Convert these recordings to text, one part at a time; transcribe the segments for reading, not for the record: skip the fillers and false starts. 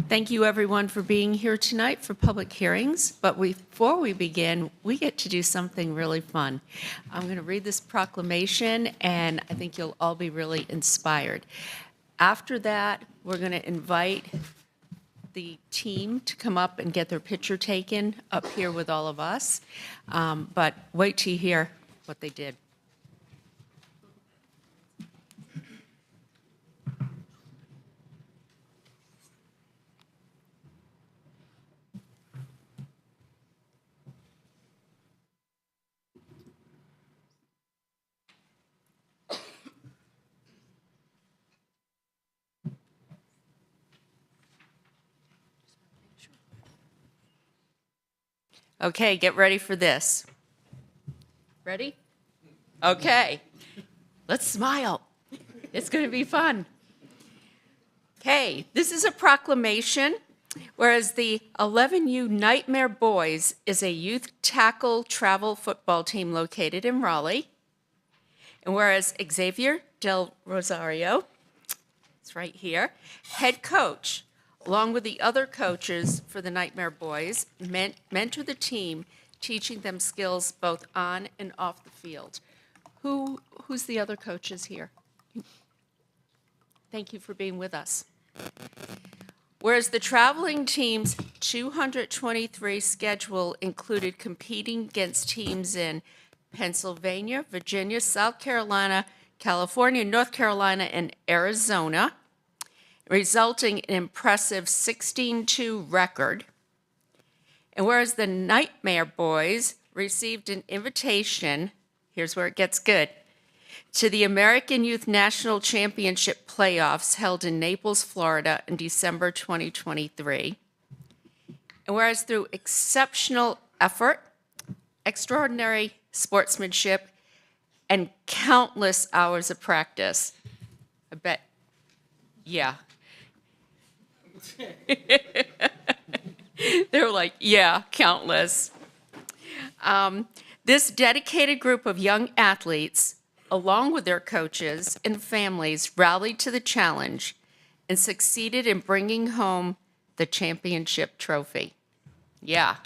Thank you, everyone, for being here tonight for public hearings. But before we begin, we get to do something really fun. I'm going to read this proclamation, and I think you'll all be really inspired. After that, we're going to invite the team to come up and get their picture taken up here with all of us. But wait till you hear what they did. Okay, get ready for this. Ready? Okay. Let's smile. It's going to be fun. Okay, this is a proclamation, whereas the 11U Nightmare Boys is a youth tackle travel football team located in Raleigh. And whereas Xavier Del Rosario, it's right here, head coach, along with the other coaches for the Nightmare Boys, mentor the team, teaching them skills both on and off the field. Who's the other coaches here? Thank you for being with us. Whereas the traveling team's 223 schedule included competing against teams in Pennsylvania, Virginia, South Carolina, California, North Carolina, and Arizona, resulting in an impressive 16-2 record. And whereas the Nightmare Boys received an invitation, here's where it gets good, to the American Youth National Championship playoffs held in Naples, Florida in December 2023. And whereas through exceptional effort, extraordinary sportsmanship, and countless hours of practice, I bet, yeah. They're like, yeah, countless. This dedicated group of young athletes, along with their coaches and families, rallied to the challenge and succeeded in bringing home the championship trophy. Yeah.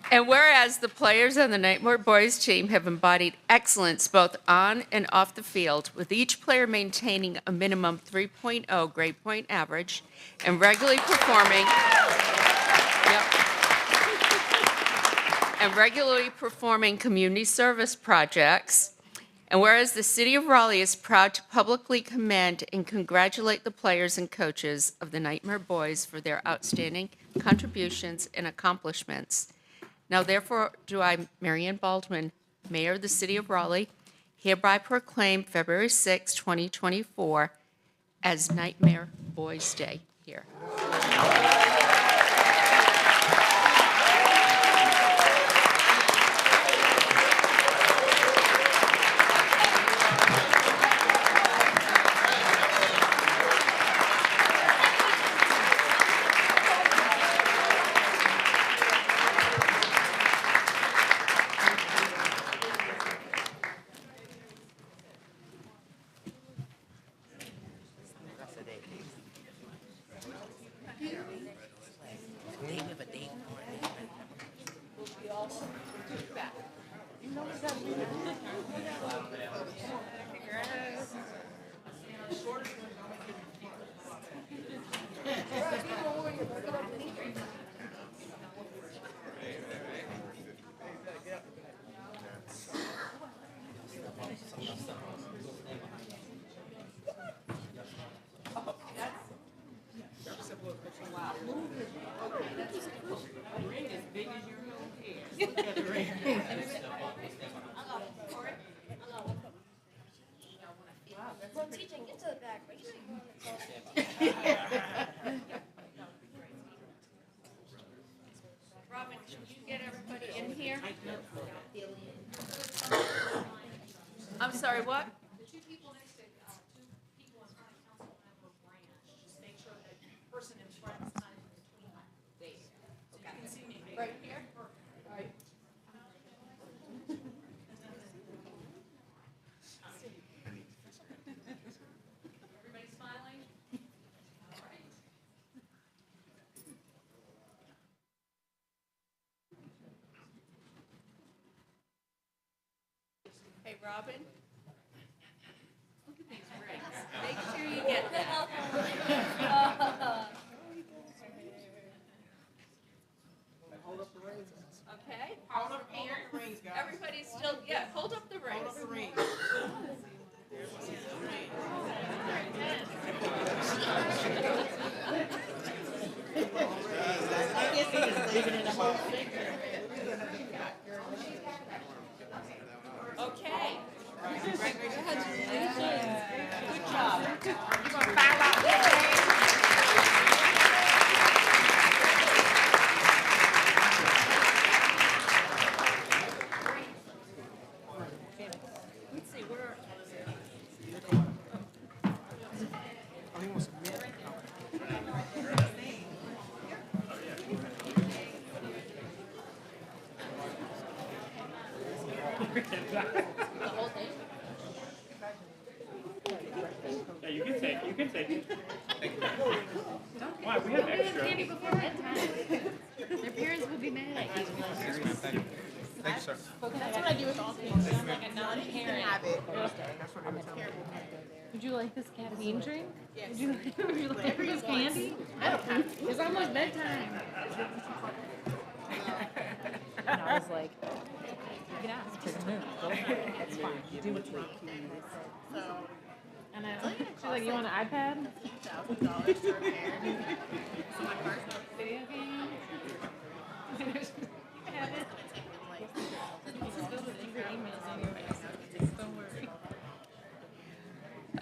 And whereas the players on the Nightmare Boys team have embodied excellence both on and off the field, with each player maintaining a minimum 3.0 grade point average and regularly performing community service projects. And whereas the City of Raleigh is proud to publicly commend and congratulate the players and coaches of the Nightmare Boys for their outstanding contributions and accomplishments. Now, therefore, do I, Mary Ann Baldwin, Mayor of the City of Raleigh, hereby proclaim February 6, 2024 as Nightmare Boys Day here. Robin? Look at these rings. Make sure you get that. Okay? Hold up the rings, guys. Everybody's still, yeah, hold up the rings. Hold up the rings. Okay. Good job. You're going to bow out this way. Let's see, where... Yeah, you can take it. Why, we have extra. Candy before bedtime. Their parents would be mad at you. Thanks, sir. That's what I do with all kids. I'm like a non-parent. Would you like this caffeine drink? Yes. Would you like this candy? I don't have it. It's almost bedtime. And I was like, you can ask. Go for it. That's fine. You do what you want. And I was like, she's like, you want an iPad? $1,000 for a parent. So my car's not video game. You can have it. Just go with your emails anyway. Don't worry.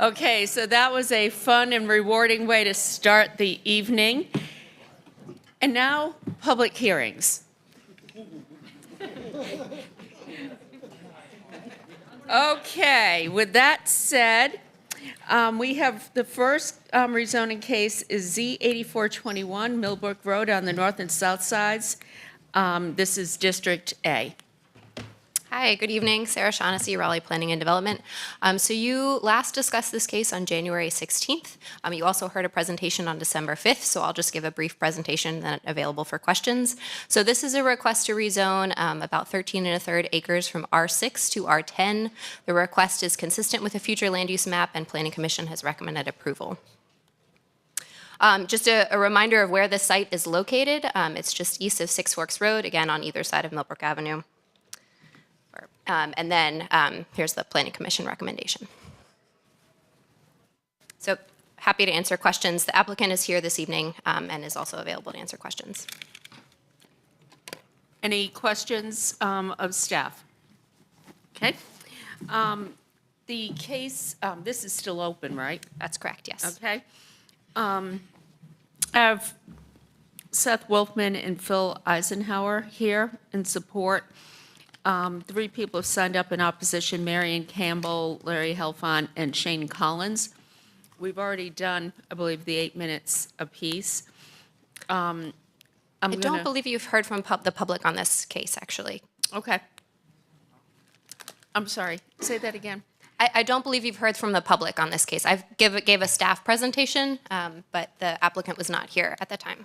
Okay, so that was a fun and rewarding way to start the evening. And now, public hearings. Okay, with that said, we have the first rezoning case is Z8421 Millbrook Road on the north and south sides. This is District A. Hi, good evening. Sarah Shaughnessy, Raleigh Planning and Development. So you last discussed this case on January 16th. You also heard a presentation on December 5th, so I'll just give a brief presentation then available for questions. So this is a request to rezone about 13 1/3 acres from R6 to R10. The request is consistent with a future land use map, and Planning Commission has recommended approval. Just a reminder of where this site is located. It's just east of Six Forks Road, again on either side of Millbrook Avenue. And then here's the Planning Commission recommendation. So happy to answer questions. The applicant is here this evening and is also available to answer questions. Any questions of staff? Okay. The case, this is still open, right? That's correct, yes. Okay. I have Seth Wolfman and Phil Eisenhower here in support. 3 people have signed up in opposition: Marion Campbell, Larry Helfont, and Shane Collins. We've already done, I believe, the 8 minutes apiece. I don't believe you've heard from the public on this case, actually. Okay. I'm sorry. Say that again. I don't believe you've heard from the public on this case. I gave a staff presentation, but the applicant was not here at the time.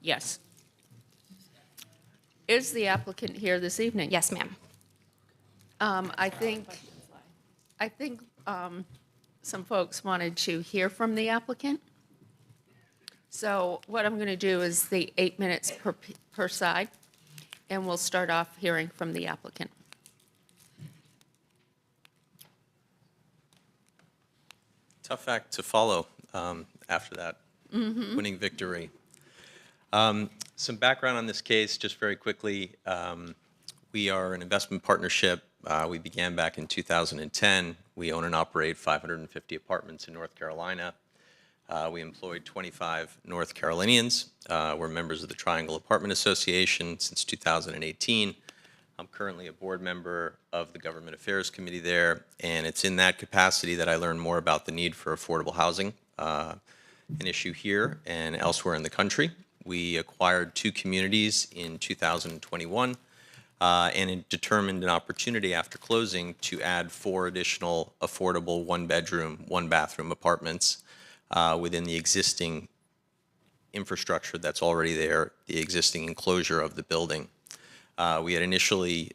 Yes. Is the applicant here this evening? Yes, ma'am. I think some folks wanted to hear from the applicant. So what I'm going to do is the 8 minutes per side, and we'll start off hearing from the applicant. Tough act to follow after that winning victory. Some background on this case, just very quickly. We are an investment partnership. We began back in 2010. We own and operate 550 apartments in North Carolina. We employed 25 North Carolinians. We're members of the Triangle Apartment Association since 2018. I'm currently a board member of the Government Affairs Committee there, and it's in that capacity that I learned more about the need for affordable housing, an issue here and elsewhere in the country. We acquired 2 communities in 2021 and it determined an opportunity after closing to add 4 additional affordable 1-bedroom, 1-bathroom apartments within the existing infrastructure that's already there, the existing enclosure of the building. We had initially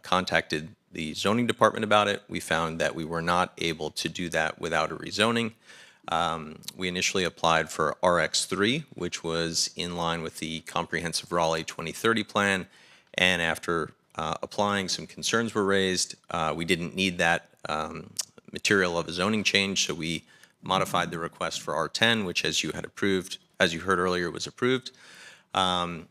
contacted the zoning department about it. We found that we were not able to do that without a rezoning. We initially applied for RX3, which was in line with the comprehensive Raleigh 2030 plan. And after applying, some concerns were raised. We didn't need that material of a zoning change, so we modified the request for R10, which, as you had approved, as you heard earlier, was approved. And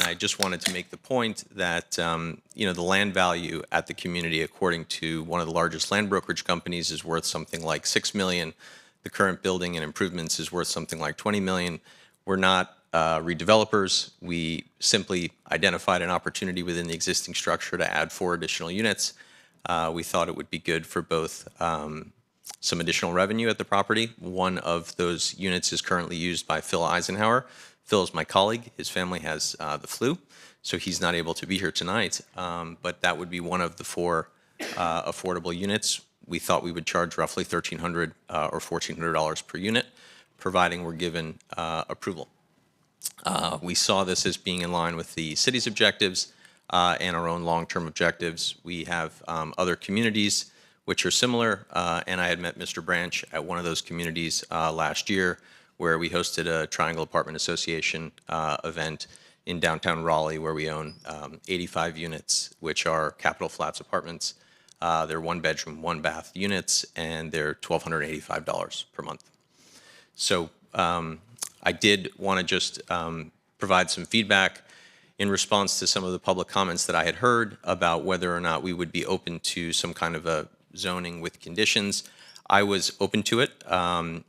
I just wanted to make the point that, the land value at the community, according to one of the largest land brokerage companies, is worth something like $6 million. The current building and improvements is worth something like $20 million. We're not redevelopers. We simply identified an opportunity within the existing structure to add 4 additional units. We thought it would be good for both some additional revenue at the property. One of those units is currently used by Phil Eisenhower. Phil is my colleague. His family has the flu, so he's not able to be here tonight. But that would be one of the 4 affordable units. We thought we would charge roughly $1,300 or $1,400 per unit, providing we're given approval. We saw this as being in line with the city's objectives and our own long-term objectives. We have other communities which are similar, and I had met Mr. Branch at one of those communities last year, where we hosted a Triangle Apartment Association event in downtown Raleigh, where we own 85 units, which are Capitol Flats apartments. They're 1-bedroom, 1-bath units, and they're $1,285 per month. So I did want to just provide some feedback in response to some of the public comments that I had heard about whether or not we would be open to some kind of a zoning with conditions. I was open to it. I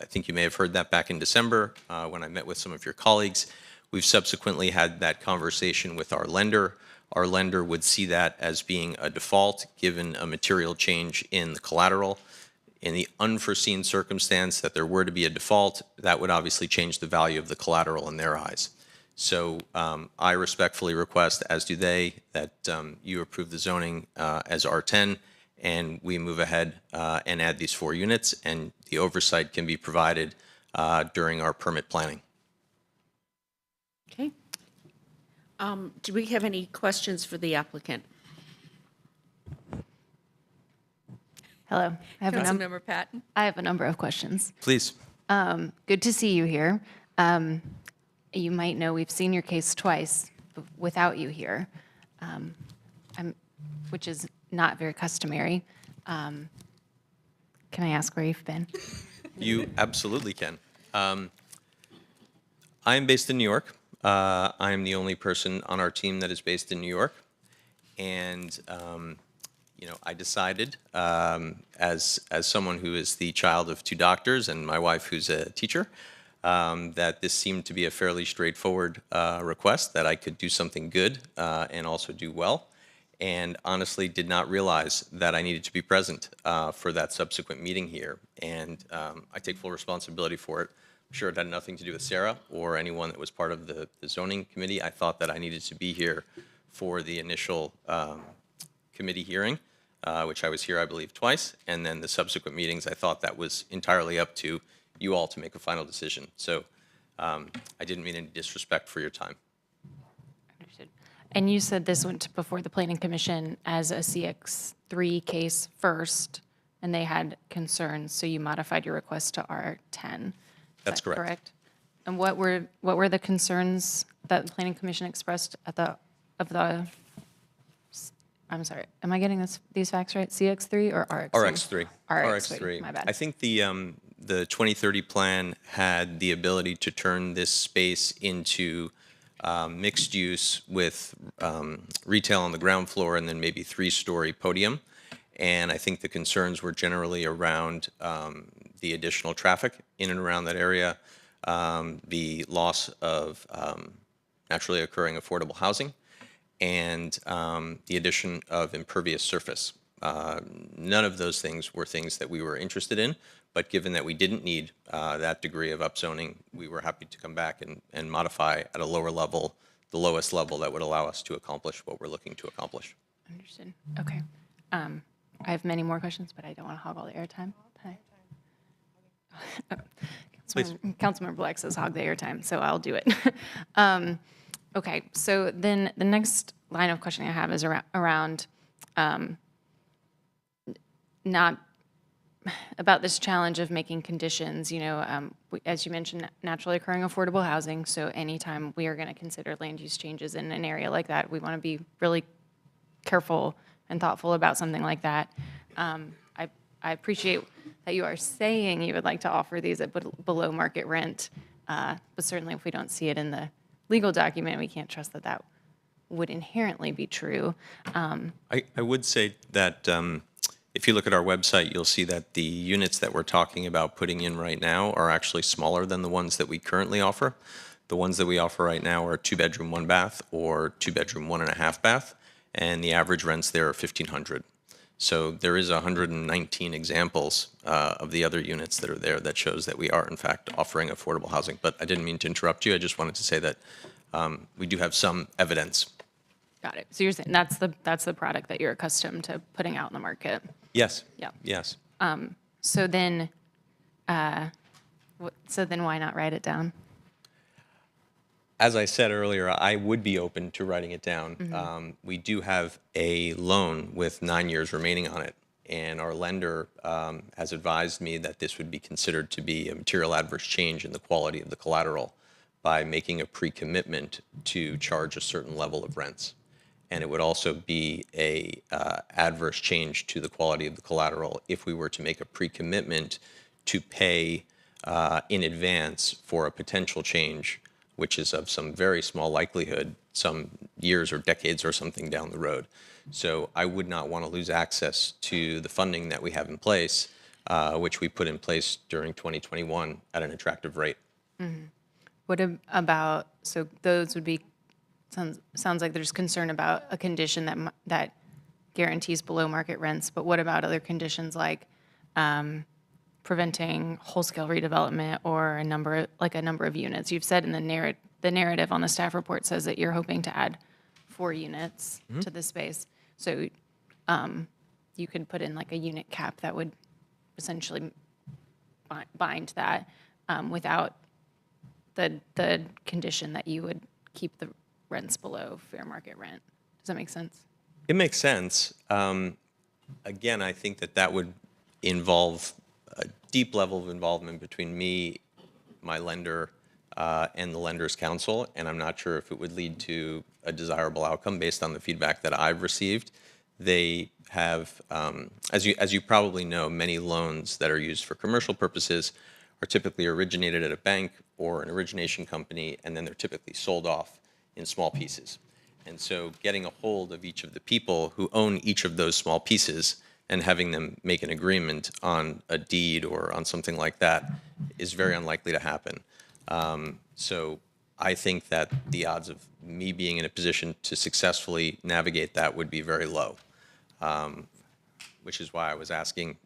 think you may have heard that back in December when I met with some of your colleagues. We've subsequently had that conversation with our lender. Our lender would see that as being a default, given a material change in the collateral. In the unforeseen circumstance that there were to be a default, that would obviously change the value of the collateral in their eyes. So I respectfully request, as do they, that you approve the zoning as R10, and we move ahead and add these 4 units, and the oversight can be provided during our permit planning. Okay. Do we have any questions for the applicant? Hello. Councilmember Patton? I have a number of questions. Please. Good to see you here. You might know we've seen your case twice without you here, which is not very customary. Can I ask where you've been? You absolutely can. I am based in New York. I am the only person on our team that is based in New York. And I decided, as someone who is the child of 2 doctors and my wife who's a teacher, that this seemed to be a fairly straightforward request, that I could do something good and also do well, and honestly did not realize that I needed to be present for that subsequent meeting here. And I take full responsibility for it. I'm sure it had nothing to do with Sarah or anyone that was part of the zoning committee. I thought that I needed to be here for the initial committee hearing, which I was here, I believe, twice, and then the subsequent meetings, I thought that was entirely up to you all to make a final decision. So I didn't mean any disrespect for your time. Understood. And you said this went before the Planning Commission as a CX3 case first, and they had concerns, so you modified your request to R10. That's correct. And what were the concerns that the Planning Commission expressed I'm sorry, am I getting these facts right? CX3 or RX3? RX3. RX3, my bad. I think the 2030 plan had the ability to turn this space into mixed use with retail on the ground floor and then maybe 3-story podium. And I think the concerns were generally around the additional traffic in and around that area, the loss of naturally occurring affordable housing, and the addition of impervious surface. None of those things were things that we were interested in, but given that we didn't need that degree of upzoning, we were happy to come back and modify at a lower level, the lowest level that would allow us to accomplish what we're looking to accomplish. Understood. Okay. I have many more questions, but I don't want to hog all the airtime. Councilmember Black says hog the airtime, so I'll do it. Okay, so then the next line of questioning I have is around not about this challenge of making conditions, as you mentioned, naturally occurring affordable housing. So anytime we are going to consider land use changes in an area like that, we want to be really careful and thoughtful about something like that. I appreciate that you are saying you would like to offer these at below market rent, but certainly if we don't see it in the legal document, we can't trust that that would inherently be true. I would say that if you look at our website, you'll see that the units that we're talking about putting in right now are actually smaller than the ones that we currently offer. The ones that we offer right now are 2-bedroom, 1-bath, or 2-bedroom, 1.5-bath, and the average rents there are $1,500. So there is 119 examples of the other units that are there that shows that we are in fact offering affordable housing. But I didn't mean to interrupt you. I just wanted to say that we do have some evidence. Got it. So you're saying that's the product that you're accustomed to putting out in the market. Yes. Yeah. Yes. So then why not write it down? As I said earlier, I would be open to writing it down. We do have a loan with 9 years remaining on it, and our lender has advised me that this would be considered to be a material adverse change in the quality of the collateral by making a pre-commitment to charge a certain level of rents. And it would also be a adverse change to the quality of the collateral if we were to make a pre-commitment to pay in advance for a potential change, which is of some very small likelihood, some years or decades or something down the road. So I would not want to lose access to the funding that we have in place, which we put in place during 2021 at an attractive rate. What about, so those would be, sounds like there's concern about a condition that guarantees below market rents, but what about other conditions like preventing whole-scale redevelopment or a number of units? You've said in the narrative on the staff report says that you're hoping to add 4 units to the space. So you could put in like a unit cap that would essentially bind that without the condition that you would keep the rents below fair market rent. Does that make sense? It makes sense. Again, I think that would involve a deep level of involvement between me, my lender, and the lender's counsel, and I'm not sure if it would lead to a desirable outcome based on the feedback that I've received. They have, as you probably know, many loans that are used for commercial purposes are typically originated at a bank or an origination company, and then they're typically sold off in small pieces. And so getting a hold of each of the people who own each of those small pieces and having them make an agreement on a deed or on something like that is very unlikely to happen. So I think that the odds of me being in a position to successfully navigate that would be very low, which is why I was asking.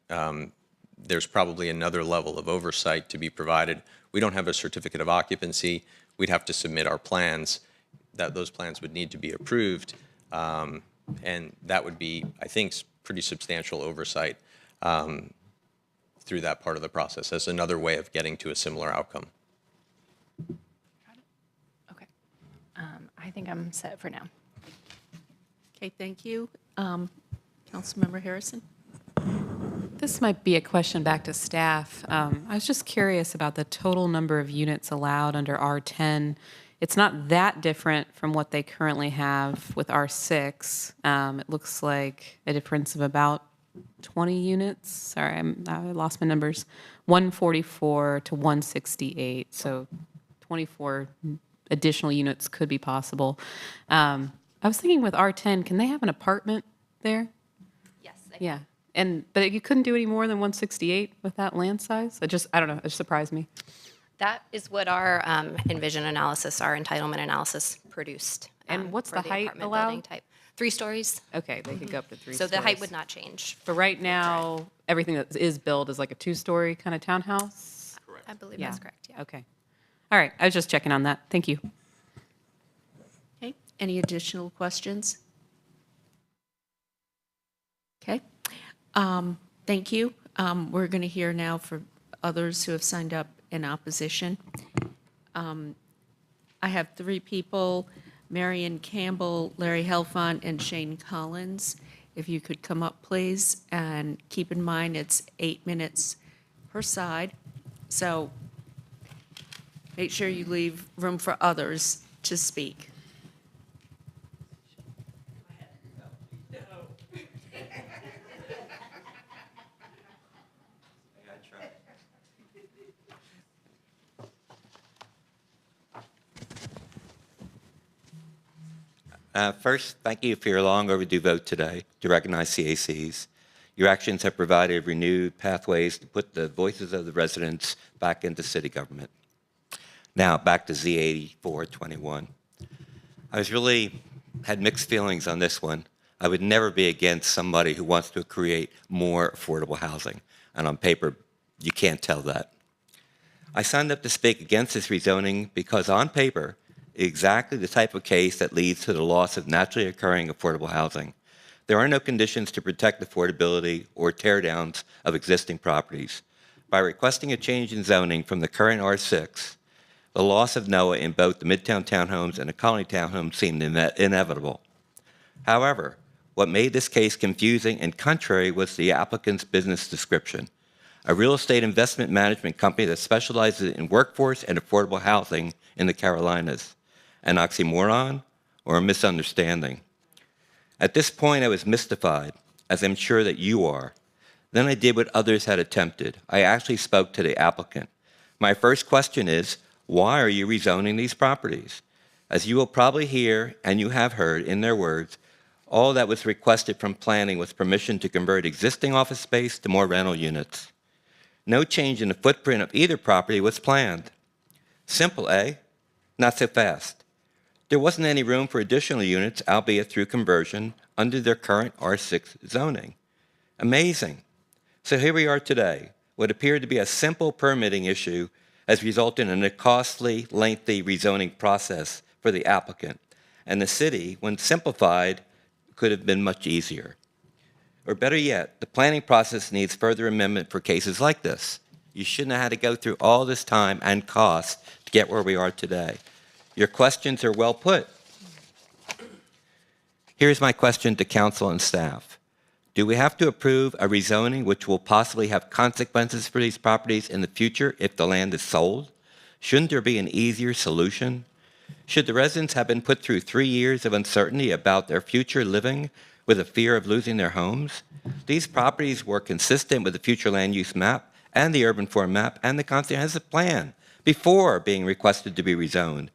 There's probably another level of oversight to be provided. We don't have a certificate of occupancy. We'd have to submit our plans. Those plans would need to be approved, and that would be, I think, pretty substantial oversight through that part of the process as another way of getting to a similar outcome. Got it. Okay. I think I'm set for now. Okay, thank you. Councilmember Harrison? This might be a question back to staff. I was just curious about the total number of units allowed under R10. It's not that different from what they currently have with R6. It looks like a difference of about 20 units. Sorry, I lost my numbers. 144 to 168, so 24 additional units could be possible. I was thinking with R10, can they have an apartment there? Yes. Yeah. But you couldn't do any more than 168 with that land size? I don't know, it surprised me. That is what our envision analysis, our entitlement analysis produced. And what's for the height apartment allowed? building type. 3 stories. Okay, they could go up to 3 So stories. the height would not change. But right now, everything that is built is like a 2-story kind of townhouse? I believe Yeah. that's correct, yeah. Okay. All right, I was just checking on that. Thank you. Okay, any additional questions? Okay, thank you. We're going to hear now from others who have signed up in opposition. I have 3 people, Marion Campbell, Larry Helfont, and Shane Collins. if you could come up, please, and keep in mind it's 8 minutes per side. So make sure you leave room for others to speak. First, thank you for your long overdue vote today to recognize CACs. Your actions have provided renewed pathways to put the voices of the residents back into city government. Now, back to Z8421. I had mixed feelings on this one. I would never be against somebody who wants to create more affordable housing. And on paper, you can't tell that. I signed up to speak against this rezoning because on paper, exactly the type of case that leads to the loss of naturally occurring affordable housing. There are no conditions to protect affordability or teardowns of existing properties. By requesting a change in zoning from the current R6, the loss of NOAA in both the Midtown townhomes and the Colony townhomes seemed inevitable. However, what made this case confusing and contrary was the applicant's business description. A real estate investment management company that specializes in workforce and affordable housing in the Carolinas. An oxymoron or a misunderstanding? At this point, I was mystified, as I'm sure that you are. Then I did what others had attempted. I actually spoke to the applicant. My first question is, why are you rezoning these properties? As you will probably hear, and you have heard in their words, all that was requested from planning was permission to convert existing office space to more rental units. No change in the footprint of either property was planned. Simple, eh? Not so fast. There wasn't any room for additional units, albeit through conversion, under their current R6 zoning. Amazing. So here we are today. What appeared to be a simple permitting issue has resulted in a costly, lengthy rezoning process for the applicant. And the city, when simplified, could have been much easier. Or better yet, the planning process needs further amendment for cases like this. You shouldn't have had to go through all this time and cost to get where we are today. Your questions are well put. Here's my question to council and staff. Do we have to approve a rezoning which will possibly have consequences for these properties in the future if the land is sold? Shouldn't there be an easier solution? Should the residents have been put through 3 years of uncertainty about their future living with a fear of losing their homes? These properties were consistent with the future land use map and the urban form map and the comprehensive plan before being requested to be rezoned.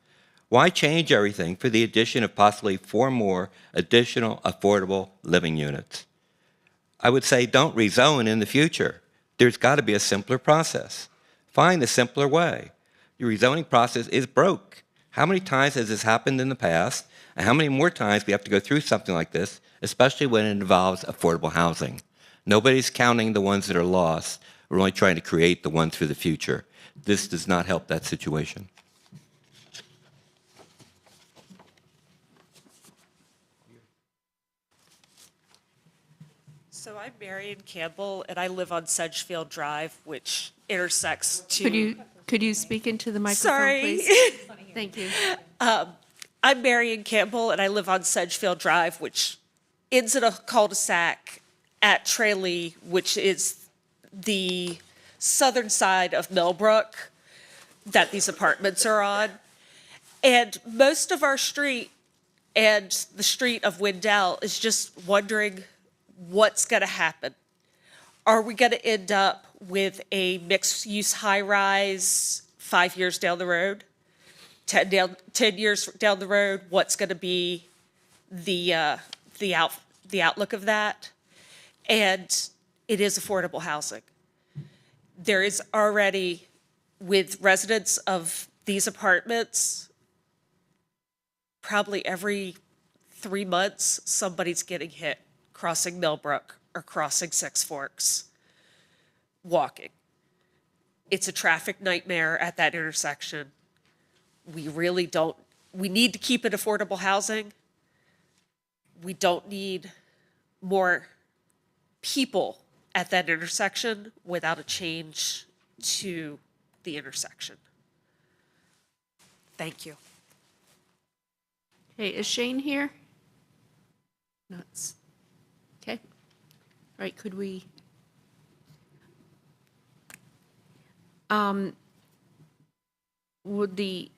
Why change everything for the addition of possibly 4 more additional affordable living units? I would say don't rezone in the future. There's got to be a simpler process. Find a simpler way. Your rezoning process is broke. How many times has this happened in the past, and how many more times we have to go through something like this, especially when it involves affordable housing? Nobody's counting the ones that are lost. We're only trying to create the ones for the future. This does not help that situation. So I'm Marion Campbell, and I live on Sedgefield Drive, which intersects to... Could you speak into the microphone, Sorry. please? Thank you. I'm Marion Campbell, and I live on Sedgefield Drive, which ends in a cul-de-sac at Raleigh, which is the southern side of Millbrook that these apartments are on. And most of our street and the street of Wendell is just wondering what's going to happen. Are we going to end up with a mixed-use high-rise 5 years down the road? 10 years down the road, what's going to be the outlook of that? And it is affordable housing. There is already, with residents of these apartments, probably every 3 months, somebody's getting hit crossing Millbrook or crossing Six Forks, walking. It's a traffic nightmare at that intersection. We need to keep it affordable housing. We don't need more people at that intersection without a change to the intersection. Thank you. Okay, is Shane here? No, okay. Right, could we? Would the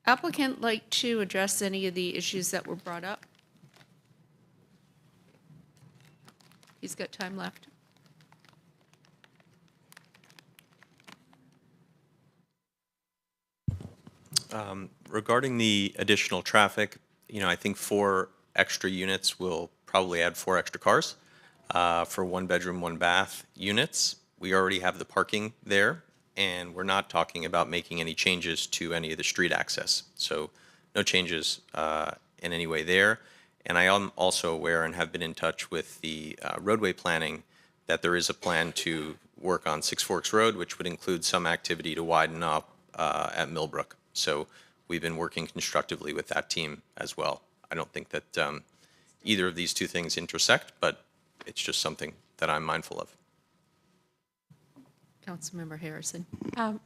applicant like to address any of the issues that were brought up? He's got time left. Regarding the additional traffic, I think 4 extra units will probably add 4 extra cars for 1-bedroom, 1-bath units. We already have the parking there, and we're not talking about making any changes to any of the street access. So no changes in any way there. And I am also aware and have been in touch with the roadway planning that there is a plan to work on Six Forks Road, which would include some activity to widen up at Millbrook. So we've been working constructively with that team as well. I don't think that either of these two things intersect, but it's just something that I'm mindful of. Councilmember Harrison.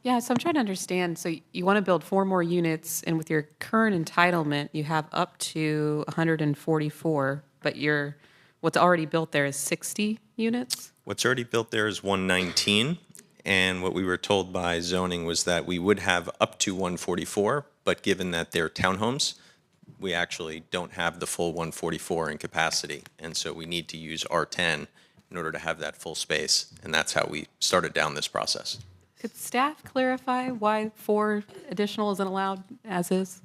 Yeah, so I'm trying to understand. So you want to build 4 more units, and with your current entitlement, you have up to 144, but what's already built there is 60 units? What's already built there is 119, and what we were told by zoning was that we would have up to 144, but given that they're townhomes, we actually don't have the full 144 in capacity, and so we need to use R10 in order to have that full space, and that's how we started down this process. Could staff clarify why 4 additional isn't allowed as is?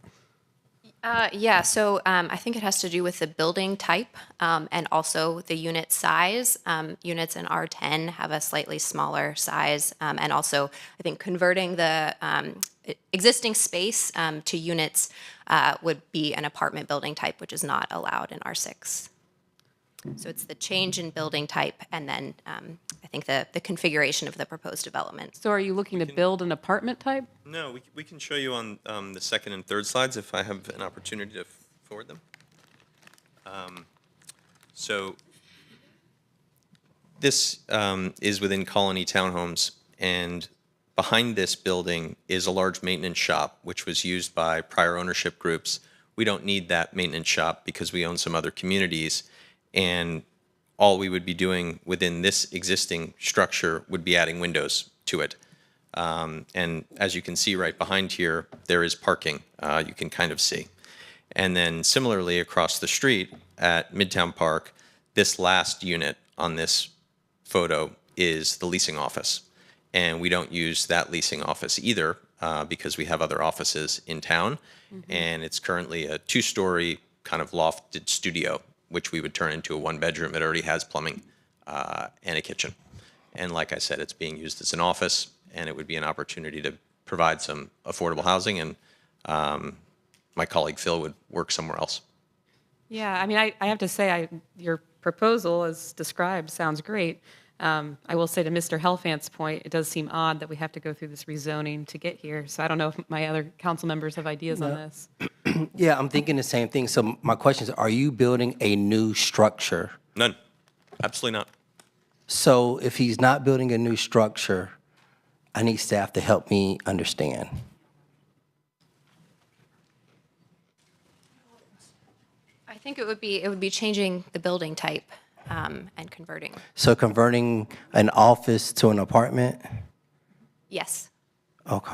Yeah, so I think it has to do with the building type and also the unit size. Units in R10 have a slightly smaller size, and also I think converting the existing space to units would be an apartment building type, which is not allowed in R6. So it's the change in building type and then I think the configuration of the proposed development. So are you looking to build an apartment type? No, we can show you on the second and third slides if I have an opportunity to forward them. So this is within Colony Townhomes, and behind this building is a large maintenance shop, which was used by prior ownership groups. We don't need that maintenance shop because we own some other communities, and all we would be doing within this existing structure would be adding windows to it. And as you can see right behind here, there is parking, you can kind of see. And then similarly across the street at Midtown Park, this last unit on this photo is the leasing office. And we don't use that leasing office either because we have other offices in town. And it's currently a 2-story kind of lofted studio, which we would turn into a 1-bedroom. It already has plumbing and a kitchen. And like I said, it's being used as an office, and it would be an opportunity to provide some affordable housing, and my colleague Phil would work somewhere else. Yeah, I mean, I have to say, your proposal as described sounds great. I will say to Mr. Helfand's point, it does seem odd that we have to go through this rezoning to get here. So I don't know if my other council members have ideas on this. Yeah, I'm thinking the same thing. So my question is, are you building a new structure? None, absolutely not. So if he's not building a new structure, I need staff to help me understand. I think it would be changing the building type and converting. So converting an office to an apartment? Yes. Okay.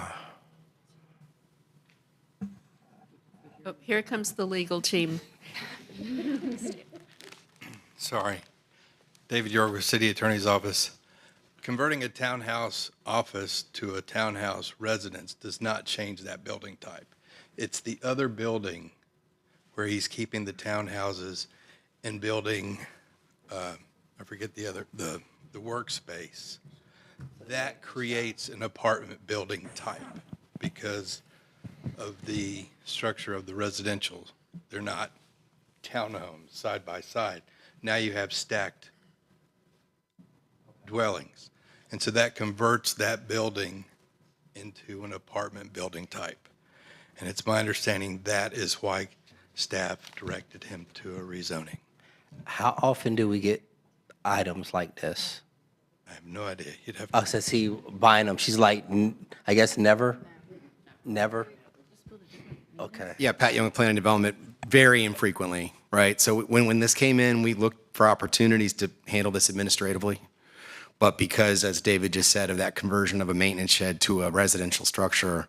Oh, here comes the legal team. Sorry. David York with City Attorney's Office. Converting a townhouse office to a townhouse residence does not change that building type. It's the other building where he's keeping the townhouses and building, I forget the other, the workspace. That creates an apartment building type because of the structure of the residential. They're not townhomes side by side. Now you have stacked dwellings. And so that converts that building into an apartment building type. And it's my understanding that is why staff directed him to a rezoning. How often do we get items like this? I have no idea. You'd have Oh, to, says he buying them. She's like, I guess never? Never? Okay. Yeah, Pat Young, Planning and Development, very infrequently, right? So when this came in, we looked for opportunities to handle this administratively. But because, as David just said, of that conversion of a maintenance shed to a residential structure,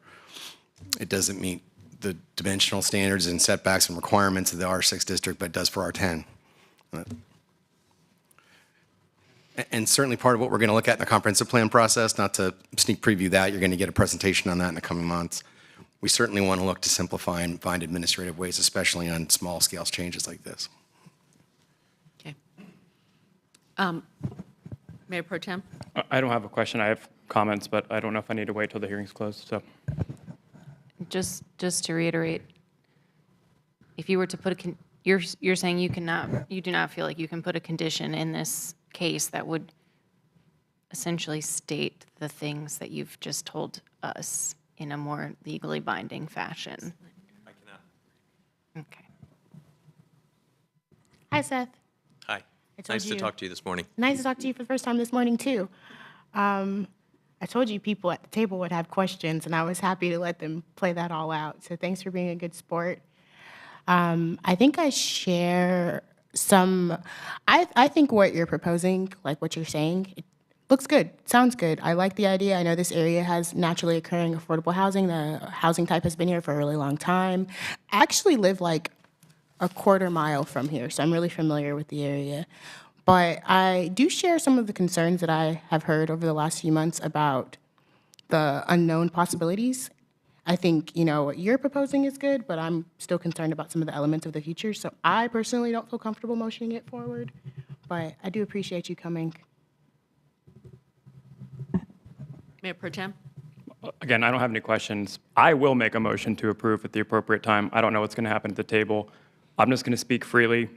it doesn't meet the dimensional standards and setbacks and requirements of the R6 district, but it does for R10. And certainly part of what we're going to look at in the comprehensive plan process, not to sneak preview that, you're going to get a presentation on that in the coming months. We certainly want to look to simplify and find administrative ways, especially on small scale changes like this. Okay. Mayor Pro Tem? I don't have a question. I have comments, but I don't know if I need to wait till the hearing's closed, so. Just to reiterate, if you were to put you're saying you do not feel like you can put a condition in this case that would essentially state the things that you've just told us in a more legally binding fashion. I cannot. Okay. Hi, Seth. Hi. told Nice to you. talk to you this morning. Nice to talk to you for the first time this morning, too. I told you people at the table would have questions, and I was happy to let them play that all out. So thanks for being a good sport. I think I share some, I think what you're proposing, like what you're saying, it looks good, sounds good. I like the idea. I know this area has naturally occurring affordable housing. The housing type has been here for a really long time. I actually live like a quarter mile from here, so I'm really familiar with the area. But I do share some of the concerns that I have heard over the last few months about the unknown possibilities. I think, you know, what you're proposing is good, but I'm still concerned about some of the elements of the future. So I personally don't feel comfortable motioning it forward, but I do appreciate you coming. Mayor Pro Tem? Again, I don't have any questions. I will make a motion to approve at the appropriate time. I don't know what's going to happen at the table. I'm just going to speak freely.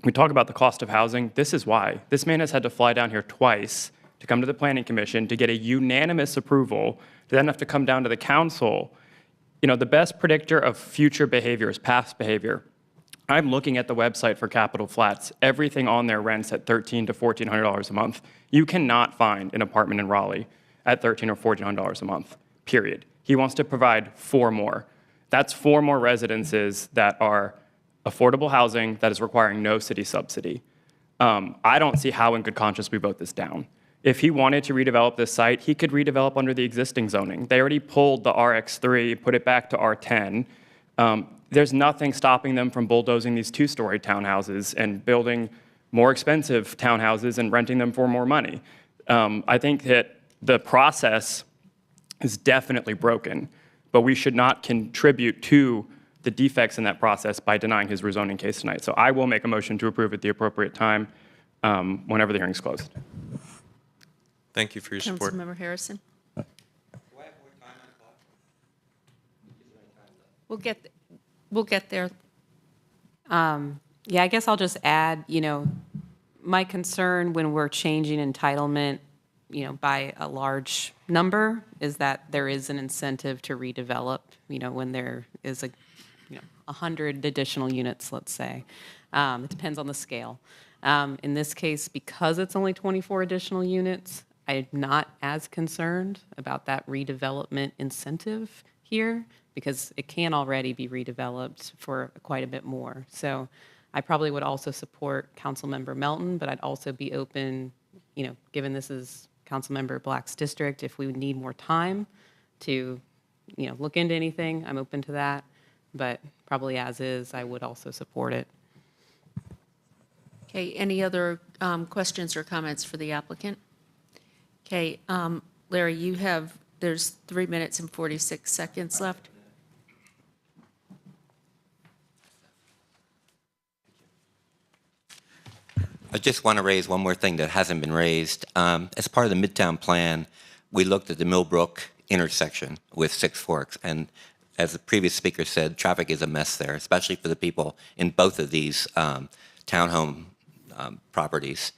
We talk about the cost of housing. This is why. This man has had to fly down here twice to come to the Planning Commission to get a unanimous approval, to then have to come down to the council. You know, the best predictor of future behavior is past behavior. I'm looking at the website for Capitol Flats. Everything on there rents at $1,300 to $1,400 a month. You cannot find an apartment in Raleigh at $1,300 or $1,400 a month, period. He wants to provide 4 more. That's 4 more residences that are affordable housing that is requiring no city subsidy. I don't see how in good conscience we vote this down. If he wanted to redevelop this site, he could redevelop under the existing zoning. They already pulled the RX3, put it back to R10. There's nothing stopping them from bulldozing these 2-story townhouses and building more expensive townhouses and renting them for more money. I think that the process is definitely broken, but we should not contribute to the defects in that process by denying his rezoning case tonight. So I will make a motion to approve at the appropriate time whenever the hearing's closed. Thank you for your support. Councilmember Harrison? We'll get there. Yeah, I guess I'll just add, you know, my concern when we're changing entitlement, you know, by a large number is that there is an incentive to redevelop, you know, when there is a, you know, 100 additional units, let's say. It depends on the scale. In this case, because it's only 24 additional units, I'm not as concerned about that redevelopment incentive here because it can already be redeveloped for quite a bit more. So I probably would also support Councilmember Melton, but I'd also be open, you know, given this is Councilmember Black's district, if we would need more time to, you know, look into anything, I'm open to that. But probably as is, I would also support it. Okay, any other questions or comments for the applicant? Okay, Larry, there's 3 minutes and 46 seconds left. I just want to raise one more thing that hasn't been raised. As part of the Midtown Plan, we looked at the Millbrook intersection with Six Forks, and as the previous speaker said, traffic is a mess there, especially for the people in both of these townhome properties.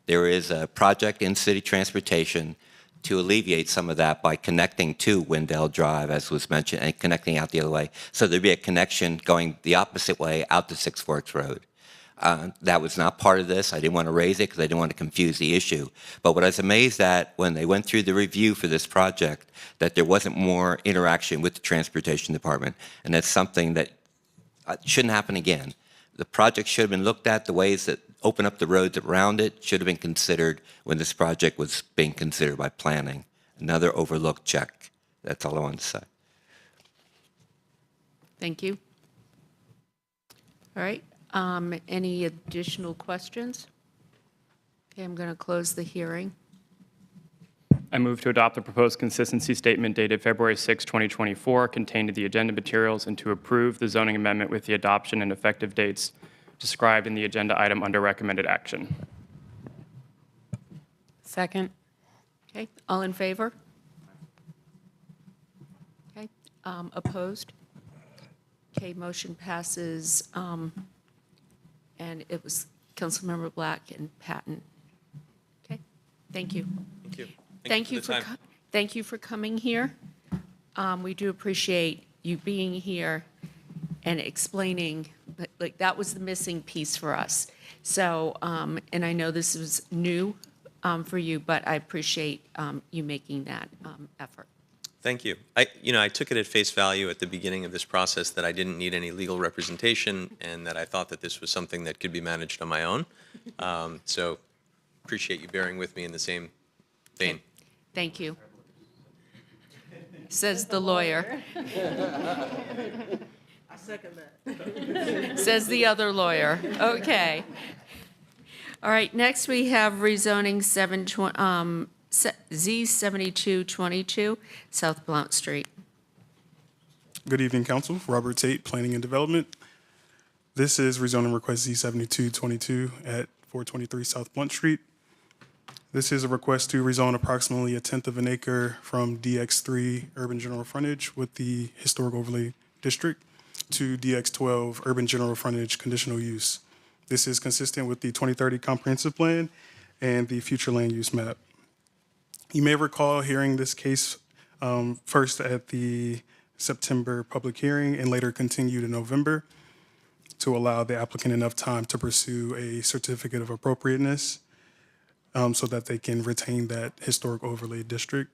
There is a project in city transportation to alleviate some of that by connecting to Wendell Drive, as was mentioned, and connecting out the other way. So there'd be a connection going the opposite way out to Six Forks Road. That was not part of this. I didn't want to raise it because I didn't want to confuse the issue. But what I was amazed at when they went through the review for this project, that there wasn't more interaction with the transportation department. And that's something that shouldn't happen again. The project should have been looked at the ways that open up the roads around it should have been considered when this project was being considered by planning. Another overlooked check. That's all I wanted to say. Thank you. All right, any additional questions? Okay, I'm going to close the hearing. I move to adopt the proposed consistency statement dated February 6, 2024, contained in the agenda materials, and to approve the zoning amendment with the adoption and effective dates described in the agenda item under recommended action. Second. Okay, all in favor? Okay, opposed? Okay, motion passes, and it was Councilmember Black and Patton. Okay, thank you. Thank you. Thank you for the time. thank you for coming here. We do appreciate you being here and explaining, like, that was the missing piece for us. So, and I know this was new for you, but I appreciate you making that effort. Thank you. I took it at face value at the beginning of this process that I didn't need any legal representation and that I thought that this was something that could be managed on my own. So appreciate you bearing with me in the same vein. Thank you. Says the lawyer. I second that. Says the other lawyer. Okay. All right, next we have rezoning Z7222, South Blount Street. Good evening, Council. Robert Tate, Planning and Development. This is rezoning request Z7222 at 423 South Blount Street. This is a request to rezone approximately 1/10 of an acre from DX3 Urban General Frontage with the Historic Overlay District to DX12 Urban General Frontage Conditional Use. This is consistent with the 2030 Comprehensive Plan and the future land use map. You may recall hearing this case first at the September public hearing and later continued in November to allow the applicant enough time to pursue a certificate of appropriateness so that they can retain that historic overlay district.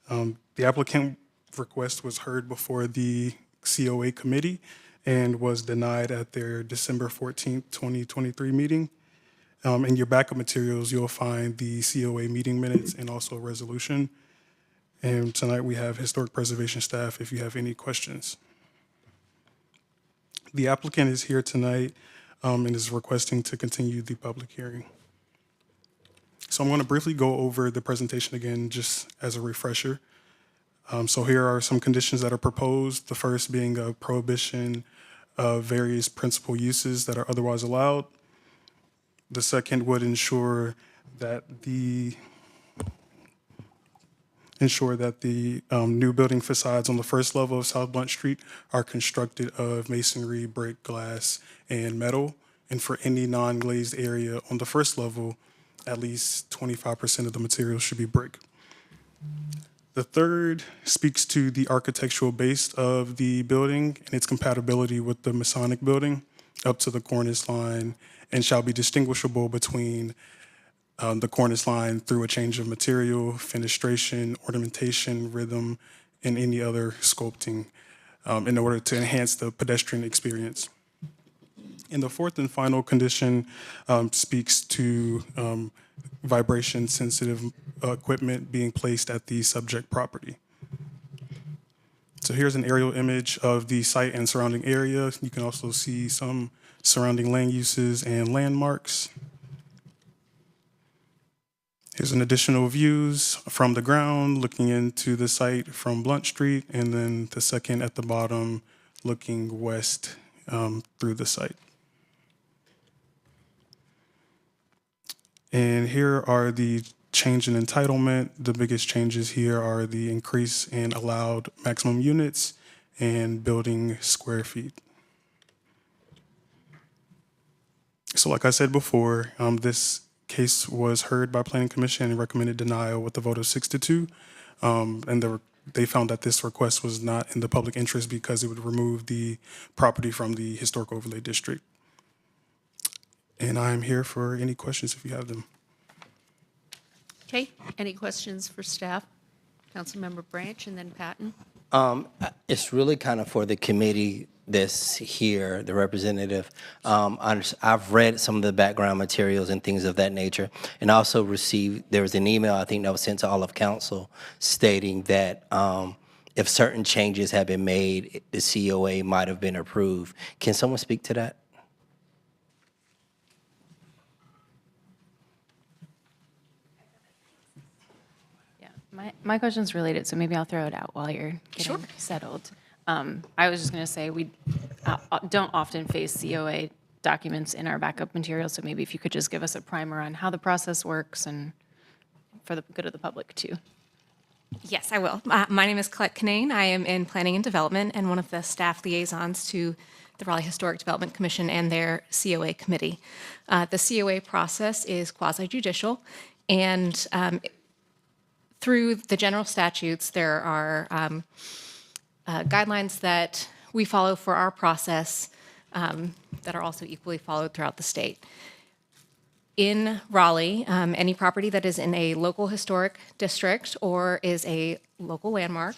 The applicant request was heard before the COA committee and was denied at their December 14th, 2023 meeting. In your backup materials, you'll find the COA meeting minutes and also a resolution. And tonight we have historic preservation staff if you have any questions. The applicant is here tonight and is requesting to continue the public hearing. So I'm going to briefly go over the presentation again, just as a refresher. So here are some conditions that are proposed. The first being a prohibition of various principal uses that are otherwise allowed. The second would ensure that the new building facades on the first level of South Blount Street are constructed of masonry, brick, glass, and metal. And for any non-glazed area on the first level, at least 25% of the material should be brick. The third speaks to the architectural base of the building and its compatibility with the Masonic building up to the cornice line and shall be distinguishable between the cornice line through a change of material, fenestration, ornamentation, rhythm, and any other sculpting in order to enhance the pedestrian experience. And the fourth and final condition speaks to vibration-sensitive equipment being placed at the subject property. So here's an aerial image of the site and surrounding area. You can also see some surrounding land uses and landmarks. Here's an additional views from the ground looking into the site from Blount Street, and then the second at the bottom looking west through the site. And here are the change in entitlement. The biggest changes here are the increase in allowed maximum units and building square feet. So like I said before, this case was heard by Planning Commission and recommended denial with a vote of 6-2. And they found that this request was not in the public interest because it would remove the property from the historic overlay district. And I'm here for any questions if you have them. Okay, any questions for staff? Councilmember Branch and then Patton. It's really kind of for the committee. this here, the representative. I've read some of the background materials and things of that nature, and also received, there was an email, I think that was sent to all of council, stating that if certain changes have been made, the COA might have been approved. Can someone speak to that? Yeah, my question's related, so maybe I'll throw it out while you're getting settled. I was just going to say, we don't often face COA documents in our backup materials, so maybe if you could just give us a primer on how the process works and for the good of the public, too. Yes, I will. My name is Colette Canane. I am in Planning and Development and one of the staff liaisons to the Raleigh Historic Development Commission and their COA committee. The COA process is quasi-judicial, and through the general statutes, there are guidelines that we follow for our process that are also equally followed throughout the state. In Raleigh, any property that is in a local historic district or is a local landmark,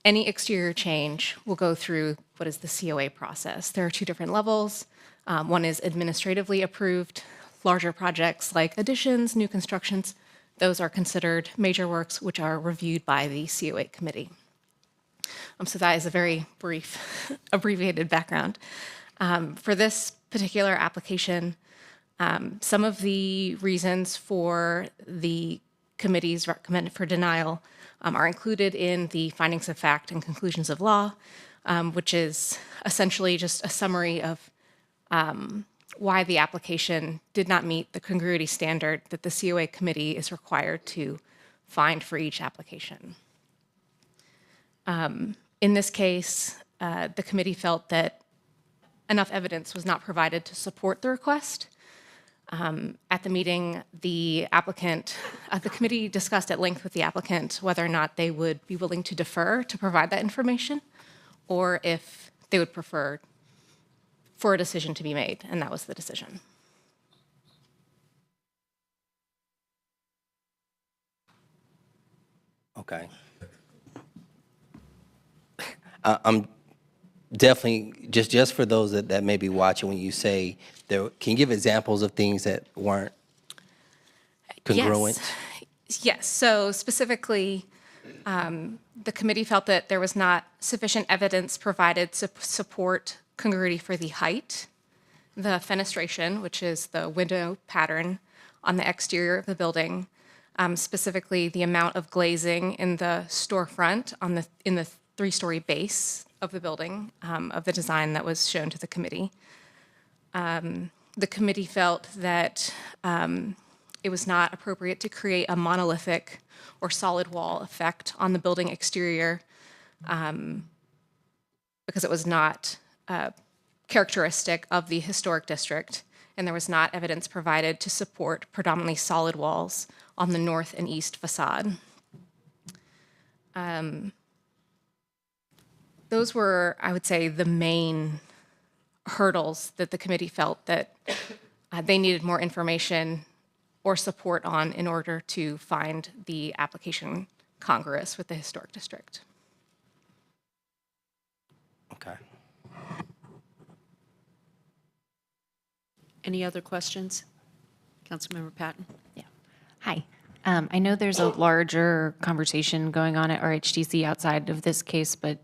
any exterior change will go through what is the COA process. There are two different levels. One is administratively approved. Larger projects like additions, new constructions, those are considered major works, which are reviewed by the COA committee. So that is a very brief, abbreviated background. For this particular application, some of the reasons for the committee's recommended for denial are included in the findings of fact and conclusions of law, which is essentially just a summary of why the application did not meet the congruity standard that the COA committee is required to find for each application. In this case, the committee felt that enough evidence was not provided to support the request. At the meeting, the committee discussed at length with the applicant whether or not they would be willing to defer to provide that information, or if they would prefer for a decision to be made, and that was the decision. Okay. I'm definitely, just for those that may be watching, when you say there, can you give examples of things that weren't congruent? Yes. So specifically, the committee felt that there was not sufficient evidence provided to support congruity for the height, the fenestration, which is the window pattern on the exterior of the building, specifically the amount of glazing in the storefront in the three-story base of the building, of the design that was shown to the committee. The committee felt that it was not appropriate to create a monolithic or solid wall effect on the building exterior because it was not characteristic of the historic district, and there was not evidence provided to support predominantly solid walls on the north and east facade. Those were, I would say, the main hurdles that the committee felt that they needed more information or support on in order to find the application congruous with the historic district. Okay. Any other questions? Councilmember Patton? Yeah. Hi. I know there's a larger conversation going on at RHDC outside of this case, but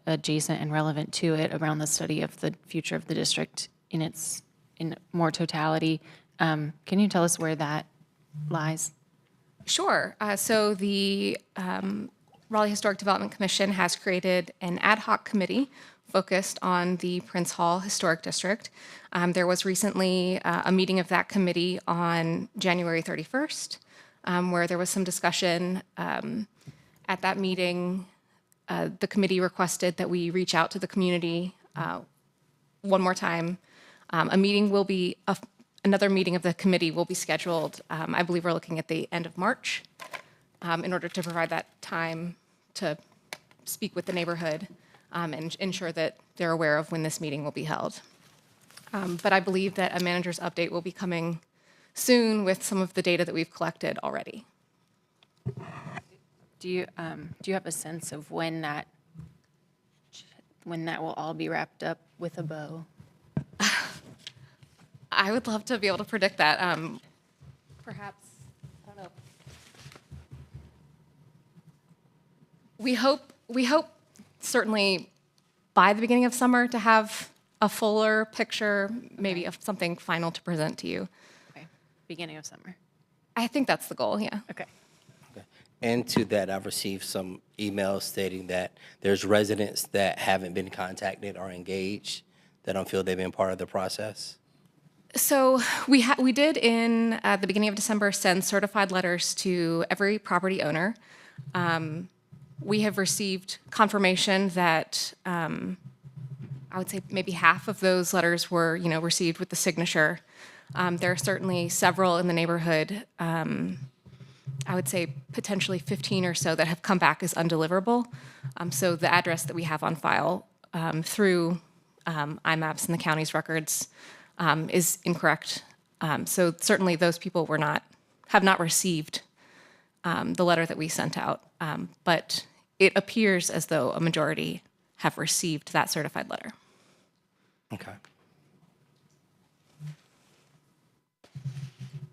adjacent and relevant to it around the study of the future of the district in more totality. Can you tell us where that lies? Sure. So the Raleigh Historic Development Commission has created an ad hoc committee focused on the Prince Hall Historic District. There was recently a meeting of that committee on January 31st, where there was some discussion. At that meeting, the committee requested that we reach out to the community one more time. Another meeting of the committee will be scheduled. I believe we're looking at the end of March in order to provide that time to speak with the neighborhood and ensure that they're aware of when this meeting will be held. But I believe that a manager's update will be coming soon with some of the data that we've collected already. Do you have a sense of when that when that will all be wrapped up with a bow? I would love to be able to predict that. Perhaps, I don't know. We hope certainly by the beginning of summer to have a fuller picture, maybe of something final to present to you. Okay, beginning of summer. I think that's the goal, yeah. Okay. And to that, I've received some emails stating that there's residents that haven't been contacted or engaged that don't feel they've been part of the process. So we did in the beginning of December send certified letters to every property owner. We have received confirmation that I would say maybe half of those letters were, received with the signature. There are certainly several in the neighborhood. I would say potentially 15 or so that have come back as undeliverable. So the address that we have on file through IMAPs and the county's records is incorrect. So certainly those people have not received the letter that we sent out. But it appears as though a majority have received that certified letter. Okay.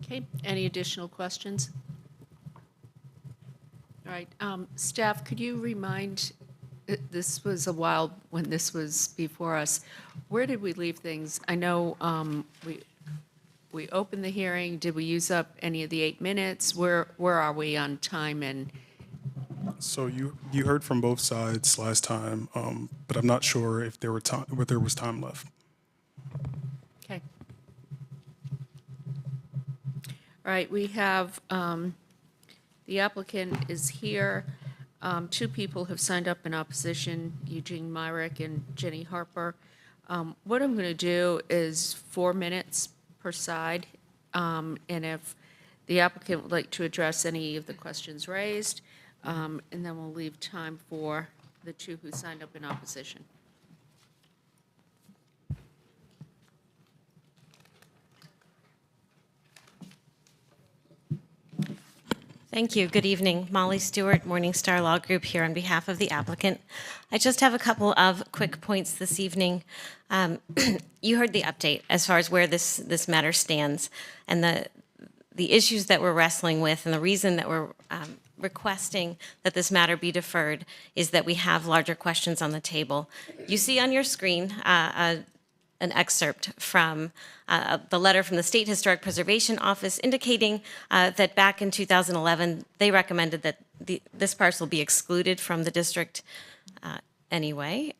Okay, any additional questions? All right, staff, could you remind, this was a while when this was before us, where did we leave things? I know we opened the hearing, did we use up any of the 8 minutes? Where are we on time? And So you heard from both sides last time, but I'm not sure if there was time left. okay. All right, we have, the applicant is here. 2 people have signed up in opposition, Eugene Myrick and Jenny Harper. What I'm going to do is 4 minutes per side, and if the applicant would like to address any of the questions raised, and then we'll leave time for the 2 who signed up in opposition. Thank you. Good evening. Molly Stewart, Morningstar Law Group, here on behalf of the applicant. I just have a couple of quick points this evening. You heard the update as far as where this matter stands, and the issues that we're wrestling with, and the reason that we're requesting that this matter be deferred is that we have larger questions on the table. You see on your screen an excerpt from the letter from the State Historic Preservation Office indicating that back in 2011, they recommended that this parcel be excluded from the district anyway.